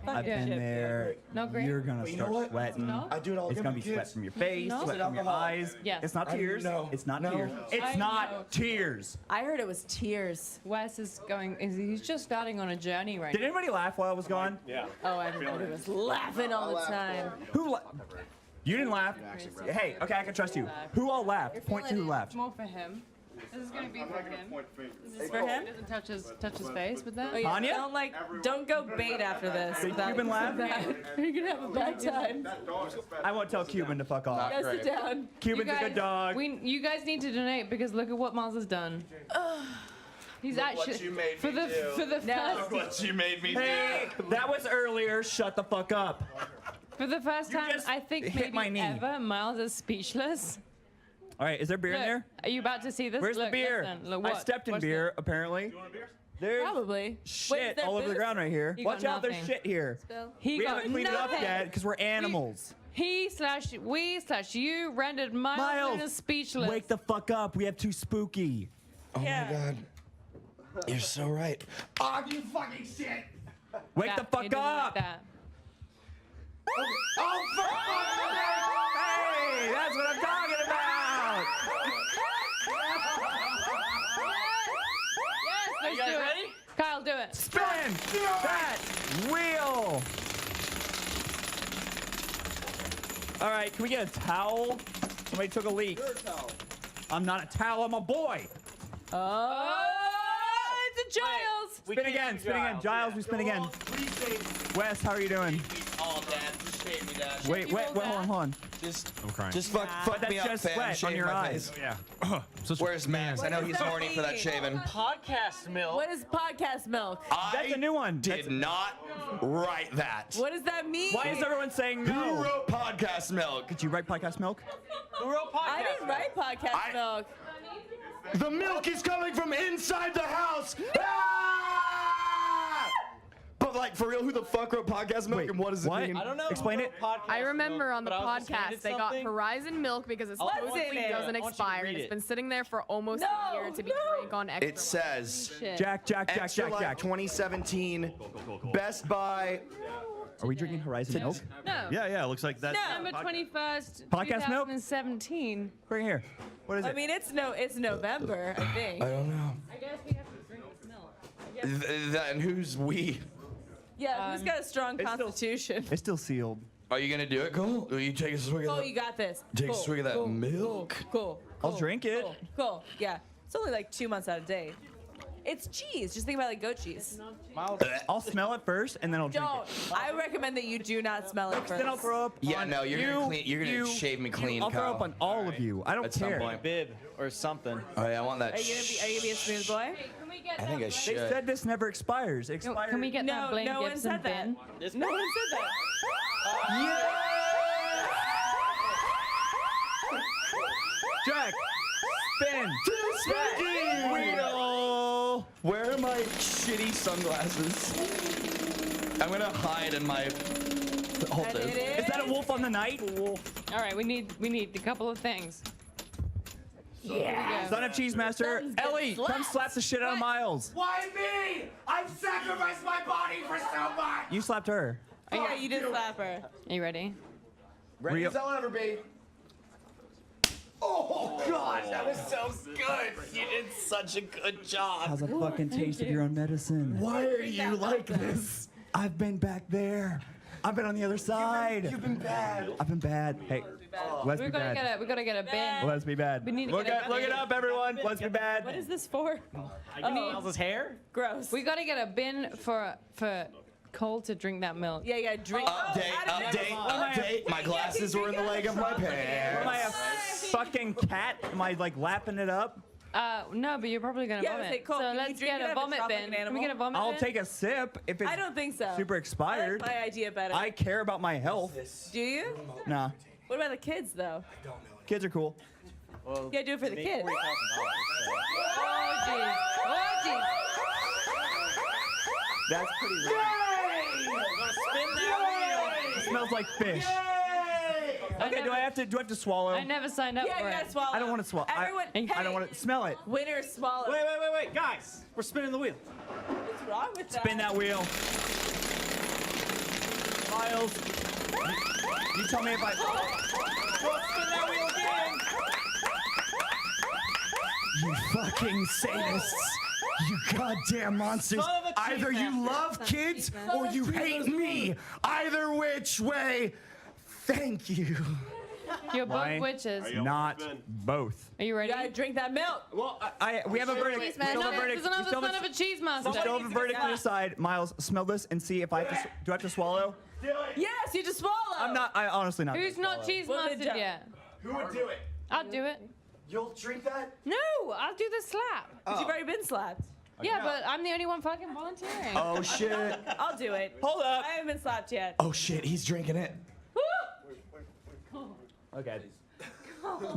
I've been there. No grape? You're gonna you know start what? sweating. I do it all It's again gonna with be sweat kids. from your face, No? sweat Is it from your alcohol? eyes. Yes. It's not I tears. know. It's not No. tears. It's I not know. tears. I heard it was tears. Wes is he's just starting on a journey right Did anybody laugh while I was gone? Oh, everybody was laughing all the time. Who? You didn't laugh. Hey, okay, I can trust you. Who all laughed? Point to who laughed. More for him. This is gonna be for him. Is this for him? Doesn't touch his face with that. Oh, yeah. Anya? Don't go bait after this. Did Cuban laugh? You're gonna have a bad time. I won't tell Cuban to fuck off. Go sit down. Cuban's a good dog. You guys need to donate because look at what Miles has done. He's actually you made for me the do. for the No. first What you made me Hey, that was earlier. Shut the fuck up. for the first You time just I think hit maybe my knee. ever Miles is speechless. All right, is there beer in Look, there? are you about to see this? Where's Look, the beer? Listen, look, I what? stepped in Watch beer, apparently. There's Probably. shit there all over the booze? ground right here. You got Watch out, there's nothing. shit here. this. He We got haven't cleaned it up nothing. yet because we're animals. We/we/you rendered Miles Miles, speechless. wake the fuck up. We have too spooky. Oh Yeah. my God. You're so right. Oh, you fucking shit! Wake Yeah, the he fuck doesn't like up. that. Oh, Hey, that's what I'm talking about. Yes, let's do it. Kyle, do it. Spin that wheel. All right, can we get a towel? Somebody took a leak. I'm not a towel, I'm a boy. Oh, it's a Giles. Spin again, spin again. Giles, we spin again. Wes, how are you doing? Oh, Dad, just shave me, Dad. Wait, hold on. I'm crying. Just fuck That's me up, just fam. sweat Shave on your my eyes. face. Yeah. Where's Max? I know What he's does that horny for that mean? shaving. Podcast milk. What is podcast milk? That's a new one. Did not write that. What does that mean? Why is everyone saying Who no? wrote podcast milk? Did you write podcast milk? Who wrote podcast I didn't write podcast milk. The milk is coming from inside the house! Ah! But like, for real, who the fuck wrote podcast milk Wait, and what does what? it mean? I don't know. who Explain wrote it. podcast I remember milk, on the but I was just podcast handed they got something. Horizon Milk because it's What's supposedly in there? doesn't I want you to expire and read it's it. been sitting there for almost a year to be drank on extra. It says Shit. Jack. Extra Life 2017 Best Buy. Are we drinking Horizon milk? No. Yeah, it looks like that. December 21st, Podcast milk? 2017. Bring it here. What is I it? mean, it's November, I think. I don't know. I guess we have to drink this milk. And who's we? Yeah, who's got a strong constitution? It's still sealed. Are you gonna do it, Cole? Will you take a swig of Oh, that? you got this. Take a swig of that milk. Cool. I'll drink it. Cool. Yeah. It's only like 2 months out of date. It's cheese. Just think about like goat cheese. I'll smell it first, and then I'll drink Don't. it. I recommend that you do not smell it first. Then I'll throw up. Yeah, on no, you're you, gonna clean. You're gonna you, shave me clean, I'll throw Kyle. up on all of you. I don't At some care. point. Bib or something. Oh yeah, I want that. Are you gonna be a smooth boy? Can we get I think I They should. said this never expires. It expires. Can we get that No, Blaine no one Gibson said that. bin? No one said that. Jack, spin. Spooky! Wheel. Where are my shitty sunglasses? I'm gonna hide in my. Hold And this. it Is that a wolf on the night? All right, we need a couple of things. Son of Cheese Master. Sons get Ellie, come slapped. slap the shit out of Miles. Why me? I've sacrificed my body for so much. You slapped her. Oh, yeah, you did slap her. Are you ready? Ready as I'll ever be. Oh God, that was so good. You did such a good job. How's a fucking taste of your own medicine? Why are you like this? I've been back there. I've been on the other side. You've been bad. I've been bad. Hey, let's be We bad. gotta get a bin. Let's be bad. We need to Look get a it bin. up, everyone. Let's be bad. What is this for? Miles' hair? Gross. We gotta get a bin for Cole to drink that milk. Yeah, drink. Update. My glasses were in the leg of my Am I a pants. fucking cat? Am I like lapping it up? No, but you're probably gonna Yeah, vomit. say, Cole, so can you let's drink get it a out of a vomit trough like bin. an Can we animal? get a vomit I'll bin? take a sip if it's I don't think so. super expired. I like my idea better. I care about my health. Do you? Nah, What about the kids, though? kids are cool. Yeah, do it for the kids. Oh jeez. Oh jeez. That's pretty rare. It smells like fish. Okay, do I have to swallow? I never signed up Yeah, for you it. gotta swallow. I don't want to swallow. Everyone, I don't want to smell it. Winner swallow. Wait, guys. We're spinning the wheel. What's wrong with that? Spin that wheel. Miles, you tell me if I. Spin that wheel again. You fucking sadists. You goddamn monsters. Son of a cheese Either you master. love kids or you hate me. Either which way, thank you. You're Why? both witches. Not both. Are you ready? You gotta drink that milk. Well, we have a verdict. We still have a verdict. There's another son of a cheese master. We still have a verdict to decide. Miles, smell this and see if I have to. Do I have to swallow? Yes, you just swallow. I'm not. I honestly not. Who's not cheese Well, good mastered job. yet? Who would do it? I'll do it. You'll drink that? No, I'll do the slap. You've already been slapped. Yeah, but I'm the only one fucking volunteering. Oh shit. I'll do it. Hold up. I haven't been slapped yet. Oh shit, he's drinking it. Okay.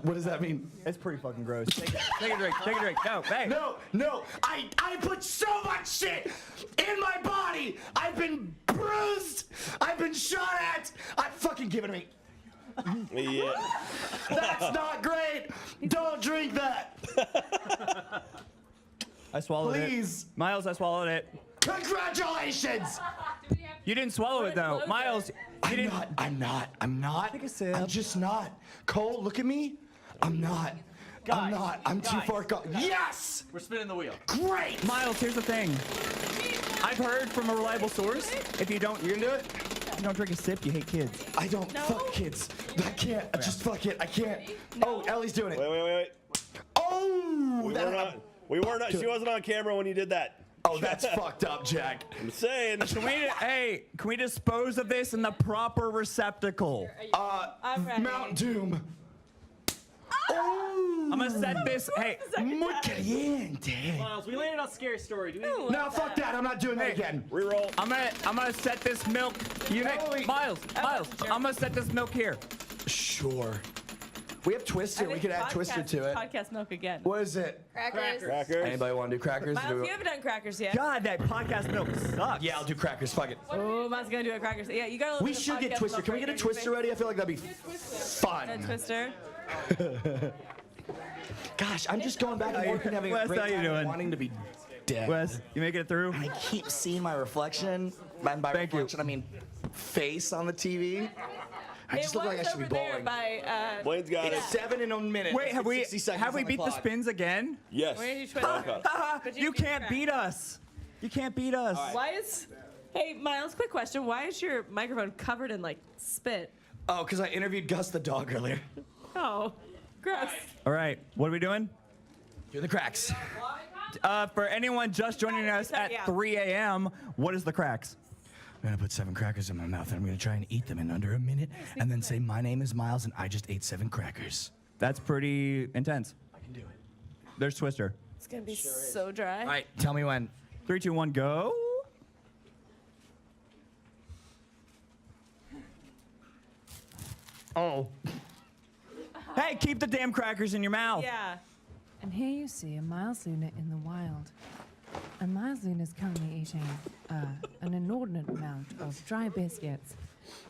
What does that mean? It's pretty fucking gross. Take a drink. Take a drink. No, hey. No, I put so much shit in my body. I've been bruised. I've been shot at. Fucking give it to me. Yeah. That's not great. Don't drink that. I swallowed Please. it. Miles, I swallowed it. Congratulations. You didn't swallow it though. closer. Miles, you didn't. I'm not. Take a sip. I'm just not. Cole, look at me. I'm not. I'm not. I'm too far gone. Yes. We're spinning the wheel. Great. Miles, here's the thing. I've heard from a reliable source, if you don't, You gonna do it? you don't drink a sip, you hate kids. I don't fuck kids. I can't. Just fuck it. I can't. Oh, Ellie's doing it. Wait. Oh, We were not. She wasn't on camera when you did that. Oh, that's fucked up, Jack. I'm saying. Can we dispose of this in the proper receptacle? I'm ready. Mount Doom. Oh, I'm gonna set this. Hey, muy caliente. Miles, we landed on Scary Story. Do we? No, fuck that. I'm not doing that again. Reroll. I'm gonna set this milk. Ellie. Miles, I'm gonna set this milk here. Sure. We have Twister. We could add Twister to it. Podcast milk again. What is it? Crackers. Crackers. Anybody want to do crackers? Miles, you haven't done crackers yet. God, that podcast milk sucks. Yeah, I'll do crackers. Fuck it. Oh, Miles gonna do a crackers. Yeah, you gotta. We should get Twister. Can we get a Twister ready? I feel like that'd be fun. A Twister. Gosh, I'm just going back and forth and having a Wes, great how you time doing? wanting to be dead. Wes, you making it through? I keep seeing my reflection, and by Thank you. reflection I mean face on the TV. I just look like I should be bowling. Blaine's got it. It's 7 in a minute. Wait, have we 60 seconds have we on beat the clock. spins again? Yes. Where did you Twister? Okay. But You can can't crack. beat us. You can't beat us. Why is Hey, Miles, quick question. Why is your microphone covered in, like, spit? Oh, because I interviewed Gus the dog earlier. Oh, gross. All right, what are we doing? Do the cracks. For anyone just joining us at 3 a.m., what is the cracks? I'm gonna put 7 crackers in my mouth and I'm gonna try and eat them in under a minute and then say, my name is Miles and I just ate 7 crackers. That's pretty intense. I can do it. There's Twister. It's going to be so dry. All right, tell me when. 3, 2, 1, go. Oh. Hey, keep the damn crackers in your mouth. Yeah. And here you see a Miles Luna in the wild. And Miles Luna is currently eating an inordinate amount of dry biscuits.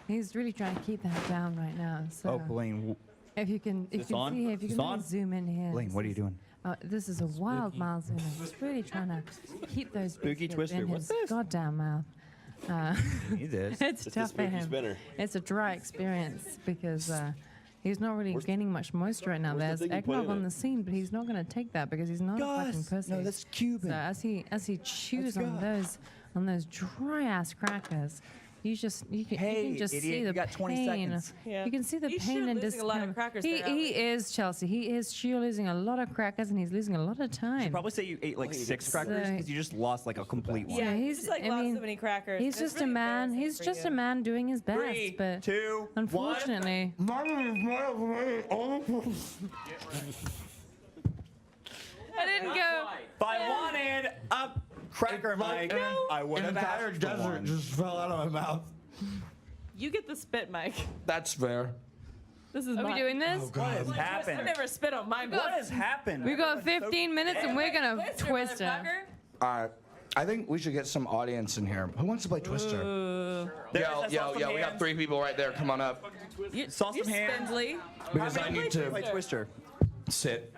He's really trying to keep that down right now. So Oh, Blaine. if you can, Is this on? see, if you Is can this really on? zoom in here. Blaine, what are you doing? This is a wild Miles Luna. He's really trying to keep those Spooky biscuits Twister, in what's his this? goddamn mouth. He did. It's It's tough the for spooky him. spinner. It's a dry experience because he's not really gaining much moisture right now. where's the There's thing you put eggnog in on it? the scene, but he's not going to take that because he's not a fucking Gus, pussy. no, that's Cuban. So as he chews That's on those dry ass crackers, you can Hey, just idiot, see you the got 20 pain. seconds. Yeah. You can see the He's pain sure and losing a lot of discomfort. crackers He, there, he Alex. is Chelsea. He is sure losing a lot of crackers and he's losing a lot of time. Probably say you ate like 6 crackers because you just lost like a complete one. Yeah, he's- he's like I lost mean, so many crackers. He's It's just really a man. embarrassing He's for just you. a man doing his best. 3, but 2, 1. unfortunately, My name is Miles. I didn't go. If I wanted a cracker, Mike, I would have entire asked for desert one. just fell out of my mouth. You get the spit, Mike. That's fair. This is Are we mine. doing this? What has I've happened? never spit on my What has happened? We got 15 minutes and we're gonna twist it. All right. I think we should get some audience in here. Who wants to play Twister? Yo, we got 3 people right there. Come on up. Saw some hands. Spindly. Because I need Play to Twister. sit.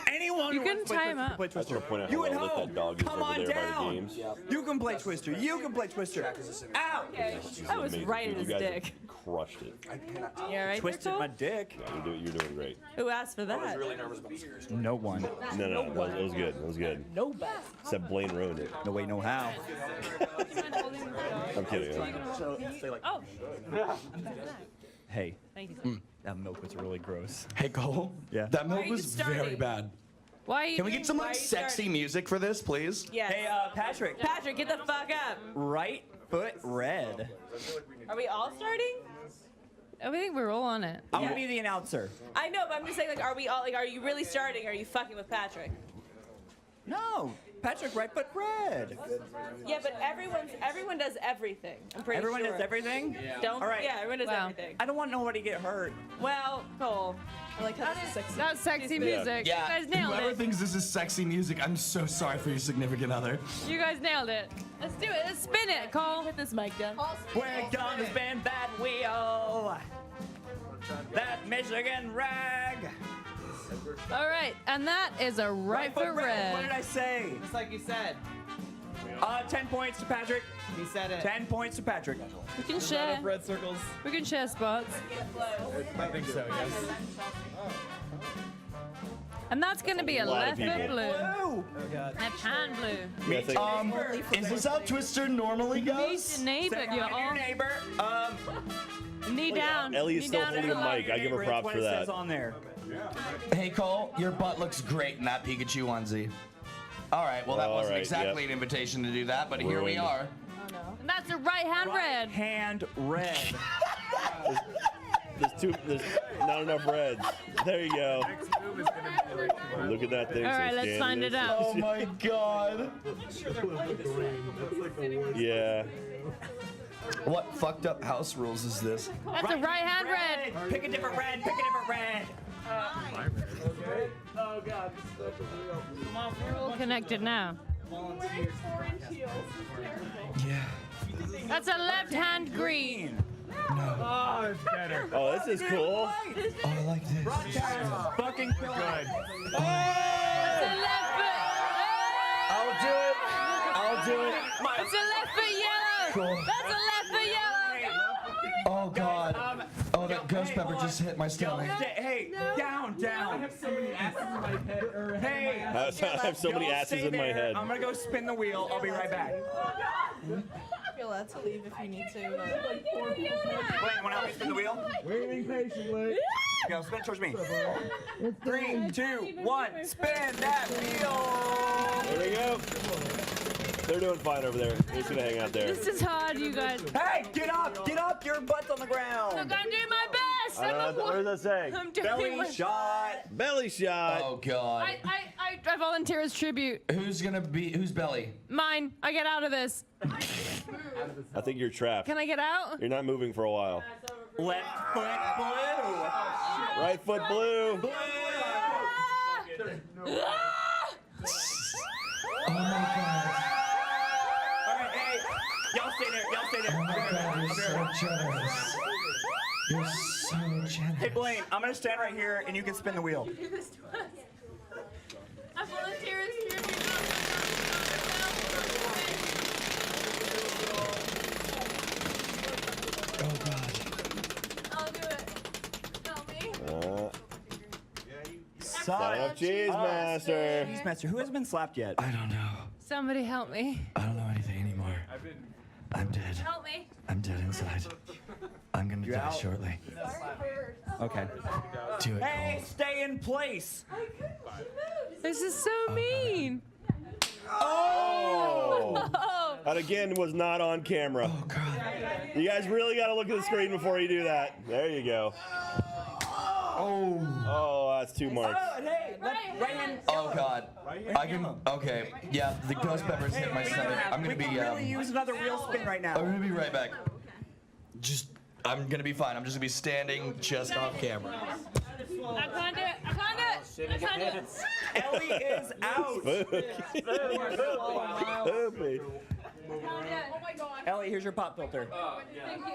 Anyone You who can wants to tie him up. play Twister. point out You how at well lit home, that dog is come over on there by the down. games. You can play Twister. You can play Twister. Ow! That was Amazing. right in You his guys dick. crushed it. You all right, Twisted Nicole? my dick. Yeah, you're doing great. Who asked for that? No one. No, it was good. It was good. No best. Except Blaine ruined it. No way, no how. I'm kidding. Oh, Hey, thank you. that milk was really gross. Hey, Cole. Yeah. That milk are you was very starting? bad. Why are you Can we doing get some Why like are you sexy starting? music for this, please? Yes. Hey, Patrick. Patrick, get the fuck up. Right foot red. Are we all starting? I think we're all on it. I'm gonna be the announcer. I know, but I'm just saying, like, are we all, like, are you really starting? Or are you fucking with Patrick? No, Patrick, right foot red. Yeah, but everyone does everything. I'm pretty Everyone sure. does everything. Don't. All right. Yeah, everyone does Wow. everything. I don't want nobody to get hurt. Well, Cole, I like how this is sexy. That's sexy music. Yeah. You guys nailed Whoever it. thinks this is sexy music, I'm so sorry for your significant other. You guys nailed it. Let's do it. Let's spin it, Cole. Hit this mic down. We're gonna spin that wheel. That Michigan rag. All right, and that is a right foot foot What red. did I say? Just like you said. 10 points to Patrick. He said it. 10 points to Patrick. We can share. Red circles. We can share spots. I think so, yes. And that's gonna be a lot left of foot people. blue. Oh, A pan blue. Yeah, I think- Is this how Twister normally Meet goes? your neighbor. say hi You're to your all neighbor. knee down. Ellie is knee still down holding in the the mic. I give her Neighbor, props that's for what it says that. on there. Hey, Cole, your butt looks great in that Pikachu onesie. All right, well, that All wasn't right, exactly yep. an invitation to do that, but here we Ruined. are. And that's a right hand red. Hand red. There's not enough reds. There you go. Look at that thing. All so right, let's scanning find this. it out. Oh my god. Yeah. What fucked up house rules is this? That's a right hand red. Pick a different red. Pick a different red. We're all connected now. Yeah. That's a left hand green. Oh, this is cool. Oh, I like this. Fucking good. That's a left foot. I'll do it. I'll do it. It's a left foot yellow. Cool. That's a left foot yellow. Oh god. Oh, that Ghostbusters ghost pepper just hit my stomach. Hey, down. I have so many asses in my head. Hey, I have so many y'all asses stay in my there. head. I'm gonna go spin the wheel. I'll be right back. You're allowed to leave if you need to. Wait, you wanna help me spin the wheel? Waiting patiently. Go, spin it towards me. 3, 2, 1, spin that wheel! There we go. They're doing fine over there. They're just gonna hang out there. This is hard, you guys. Hey, get up! Your butt's on the ground. Look, I'm doing my best. I don't know, what does that say? I'm doing Belly my shot. Belly shot. Oh God. I volunteer as tribute. Who's belly? Mine. I get out of this. I think you're trapped. Can I get out? You're not moving for a while. Left foot blue. Right foot blue. Oh my God. All right, hey, y'all stay there. Oh my God, you're so generous. You're so generous. Hey, Blaine, I'm gonna stand right here and you can spin the wheel. Do this to us. I volunteer as tribute. Oh God. I'll do it. Help me. Sign up, Cheese Master. Cheese Master, who hasn't been slapped yet? I don't know. Somebody help me. I don't know anything anymore. I'm dead. Help me. I'm dead inside. I'm gonna die out? shortly. Okay. Do it, Hey, Cole. stay in place. This is so mean. Oh! Oh. That again was not on camera. Oh God. You guys really got to look at the screen before you do that. There you go. Oh, that's 2 marks. Hey, right hand. Oh God. I can. Okay. Yeah, the ghost peppers hit my stomach. I'm gonna We be. can really use another wheel spin right now. I'm gonna be right back. I'm gonna be fine. I'm just gonna be standing just off camera. I can't do it. I can't do it. I can't do it. Ellie is out. Spoopy. Oh my God. Ellie, here's your pop filter. Thank you.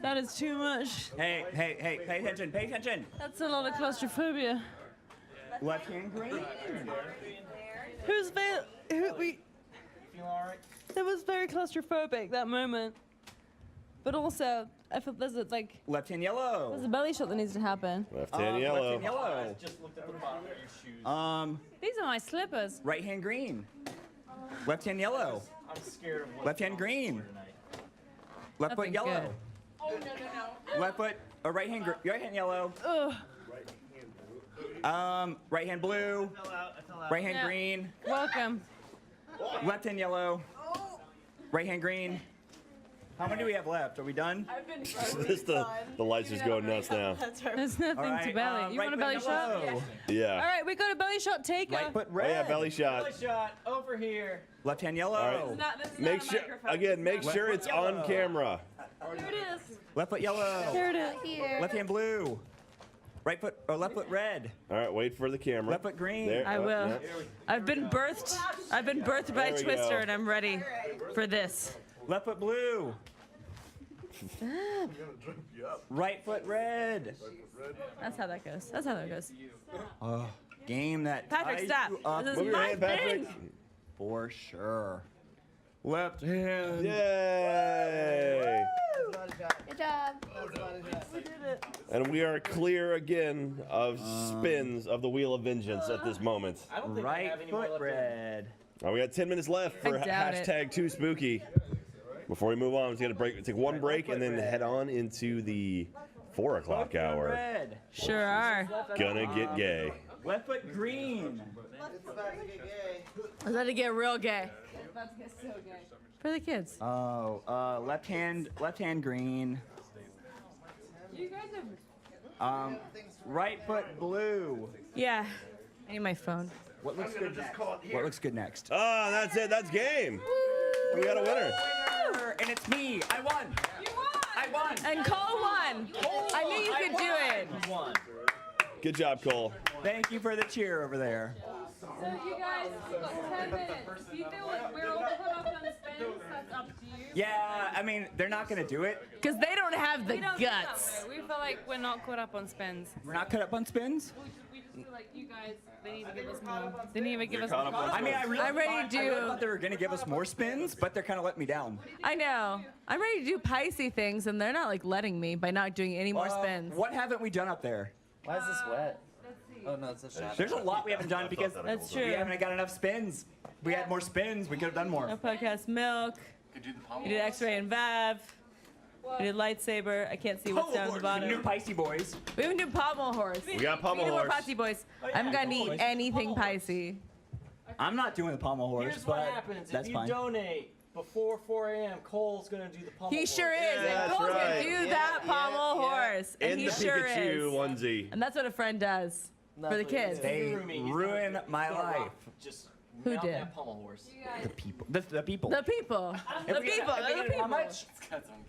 That is too much. Hey, pay attention. That's a lot of claustrophobia. Left hand green. That was very claustrophobic, that moment. But also, I feel there's a Left hand yellow. there's a belly shot that needs to happen. Left hand Left yellow. hand yellow. These are my slippers. Right hand green. Left hand yellow. I'm scared of Left hand green. Left foot Nothing yellow. good. Oh, no. Left foot. Right hand yellow. Ugh. Right hand blue. Right hand Yeah. green. Welcome. Left hand yellow. Right hand green. How many do we have left? Are we done? The lights just going nuts now. There's nothing All right, to belly. You right want a foot belly shot? yellow. Yeah. All right, we got a belly shot taker. Right foot Oh red. yeah, belly shot. shot over here. Left hand yellow. All right. This is Make not a sure microphone. make sure it's on camera. Here it is. Left foot yellow. Here it is. Left hand blue. Right foot or left foot red. All right, wait for the camera. Left foot green. There. I oh, will. yeah. I've been birthed by There we Twister, go. and I'm ready for this. Left foot blue. Right foot red. That's how that goes. That's how that goes. Game that Patrick, ties stop. you up This is Move your my hand, Patrick. thing. for sure. Left hand. Yay! Good job. And we are clear again of spins of the Wheel of Vengeance at this moment. I don't think I Right have any more foot left in. red. All right, we got 10 minutes left for I doubt it. hashtag too spooky. Before we move on, we're just gonna take one break and then head on into the 4 o'clock Left foot hour. red. Sure are. Gonna get gay. Left foot green. I was about to get real gay. About to get so gay. For the kids. Oh, left hand green. You guys are. Right foot blue. Yeah. I need my phone. What looks good next? What looks good next? Oh, that's it. That's game. We got a winner. And it's me. I won. You won! I won. And Cole won. I knew you could do it. Good job, Cole. Thank you for the cheer over there. So you guys have got 10 minutes. If you feel like we're all caught up on spins, that's up to you. Yeah, I mean, they're not going to do it. Because they don't don't have the We don't feel that guts. way. We feel like we're not caught up on spins. We're not cut up on spins. We just feel like you guys, they need to give us more. They need to give us caught more. up on I mean, I'm ready to I really do. thought they were gonna give us more spins, but they're kind of letting me down. I know. I'm ready to do Pisces things, and they're not like letting me by not doing any more spins. What haven't we done up there? Why is this wet? Oh no, it's a shot. There's a lot we haven't done because That's we true. haven't got enough spins. We had more spins. We could have done more. No podcast milk. We did X-ray and Vav. We did lightsaber. I can't see what's down at the bottom. New Pisces boys. We haven't done pommel horse. We got pommel We need more horse. Pisces boys. I'm gonna eat anything Pisces. I'm not doing the pommel horse, Here's what but happens. that's If you fine. donate before 4 a.m., Cole's gonna do the pommel He horse. sure is. Yeah, And that's Cole's gonna right. do that pommel horse. And In he the sure Pikachu is. onesie. And that's what a friend does for the kids. They ruin my life. Just Who mount did? that pommel horse. The people. The people. The people. The people. The people. How much?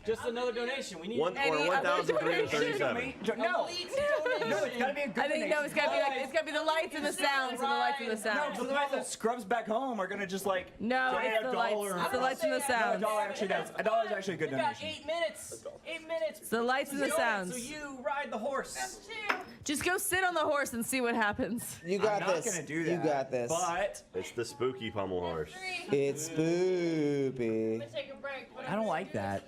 Just another donation. We need One Any or other 1,337. No. No, it's gotta be a good I think no, it's gotta be like it's gotta be the lights and the sounds and the lights and the No, sounds. because the fact that scrubs back home are gonna just like No, donate it's a the lights. dollar. It's the lights and the No, a sounds. dollar actually does. A dollar is actually a good We got donation. 8 minutes. 8 minutes. It's the lights and the So sounds. you ride the horse. Just go sit on the horse and see what happens. You got I'm not this. gonna do that. You got this. But It's the spooky pommel horse. It's spoopy. Take a break. I don't like that.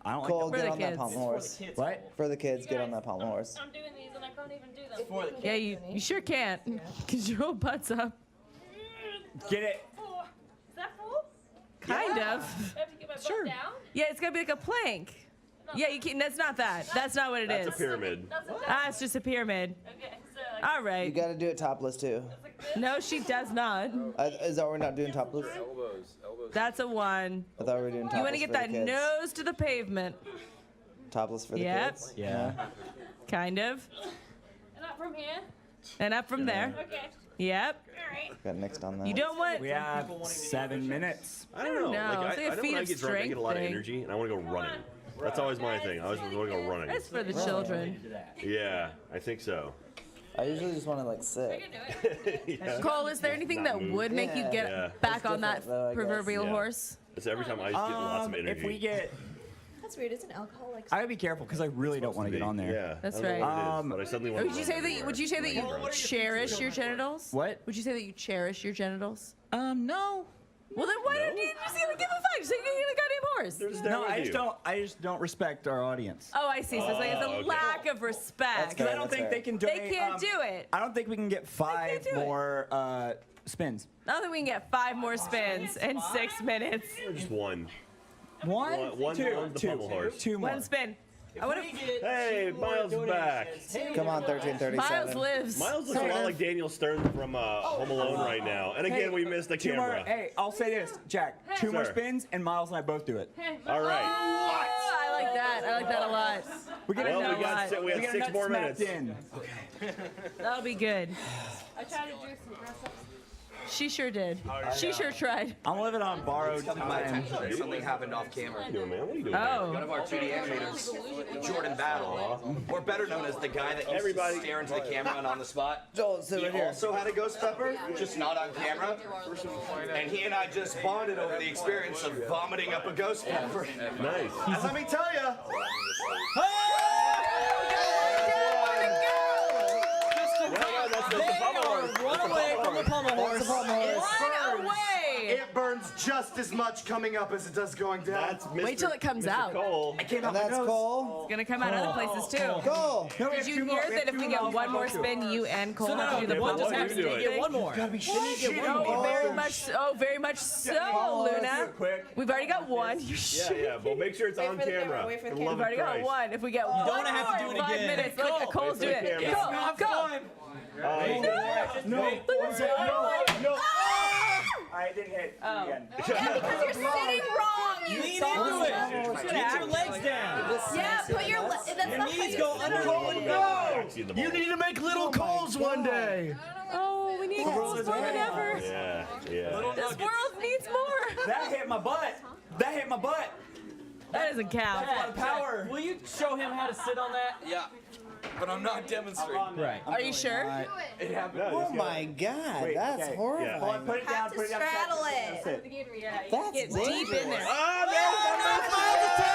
I don't Cole, like get the on that kids. pommel horse. that. What? For the kids, get on that pommel horse. I'm doing these and I can't even do them. Yeah, you sure can't, cause your whole butt's up. Get it. Is that full? Kind of. I have to get my Sure. butt down? Yeah, it's gonna be like a plank. Yeah, you can. That's not that. That's not what it That's is. a pyramid. That's a Ah, it's just a pyramid. Okay, so like, All You right. gotta do it topless too. No, she does not. Is that what we're not doing topless? That's a one. I thought we were doing topless. You want to get for the that kids. nose to the pavement. Topless for the Yep. kids. Yeah. Kind of. and up from here. And up from there. Okay. Yep. Got next on that. You don't want. We have 7 minutes. I don't know. know. Like, It's like a I know feat when I of get drunk, I get a lot of strength energy, and I want to go running. That's always my thing. I always want to go running. That's for the children. Yeah, I think so. I usually just want to like sit. Yeah. Cole, is there anything that would make you get Yeah. back on that different, though, I guess. proverbial Yeah. horse? It's every time I just get lots of energy. If we get, That's weird. Isn't alcohol like? I gotta be careful because I really don't want to get on there. Yeah. That's I don't know right. what it is, but I suddenly want Would you say that? Would you say that you cherish your genitals? What? Would you say that you cherish your genitals? No. Well, then why didn't you just give a fuck? Just say you get a goddamn horse. There's there No, with I you. just don't. I just don't respect our audience. Oh, I see. So it's like it's a okay. lack of respect. That's Because I don't That's think fair. they can They donate. can't do it. I don't think we can get 5 do it. more spins. I don't think we can get 5 more spins in 6 minutes. Just one. One, One two, one's the two, pommel horse. 2 more. One spin. I would have. Hey, Miles is back. Come on, 1337. Miles lives. Miles looks a lot like Daniel Stern from Home Alone right now. And again, we missed the 2 more. camera. Hey, I'll say this, Jack. 2 more Sir. spins, and Miles and I both do it. All right. Oh, I like that. I like that a lot. We get I Well, know we a got lot. si- we we have get 6 nuts more smacked minutes. in. That'll be good. I tried to do some dress ups. She sure did. She sure tried. I'm living on borrowed time. Something happened off camera. What are you doing, man? What are you doing? Oh. One of our 2D animators, Jordan Battle, or better known as the guy that used to stare into the camera and on the spot. Joel, sit He right here. also had a ghost pepper, just not on camera. And he and I just bonded over the experience of vomiting up a ghost pepper. Nice. And let me tell you, That's the pommel horse. Run away from the pommel horse. Run away! It burns just as much coming up as it does going down. That's Mr. Wait till it comes Mr. out. Cole. And that's Cole. It's gonna come out other places too. Cole. No, we Did have you 2 more. hear We that have if we 2 get more. one more spin, you and Cole have to do the one pommel just horse? happens to get one more. Oh, very much. Oh, very much so, Luna. Quick. We've already got one. You Yeah, should. yeah, but make sure it's on for the camera, camera. wait for the For the camera. love We've already of got Christ. one. If we get one don't have to more do in it 5 again. minutes, look, Cole's Wait doing for the it. camera. Go, go. No. No. I didn't hit. Oh. Again. Yeah, because you're sitting wrong. You Lean saw into it. it. Get your legs down. Yeah, put your. That's Your not how knees you go sit. under Cole, the no! You need to make little Coles one day. Oh, we need more than ever. Yeah, yeah. This world needs more. That hit my butt. That hit my butt. That doesn't count. That's a lot of power. Will you show him how to sit on that? yeah, but I'm not demonstrating. Right. Are you sure? It happened. No, Oh just my God, Wait, that's okay. horrifying. Hold on, put it down. to Put it down. straddle That's it. it. Yeah, That's get deep in there. Ah, man,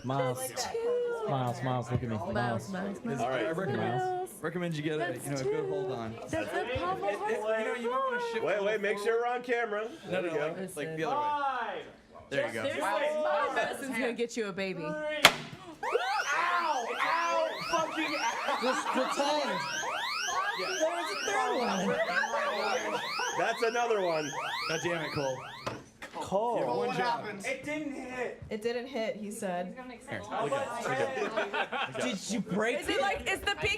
Miles. Miles, look at me. Miles. All right. I recommend you get a good hold on. That's a pommel horse. You might want to shift. Wait, make sure we're on camera. There we go. Like the other way. There you go. My medicine's gonna get you a baby. Ow! Fucking ow! Just pretend. There's a third one. That's another one. God damn it, Cole. Cole. Cole, what happens? It didn't hit. It didn't hit, he said. Here, look at it. Did you break Is it like, is the peak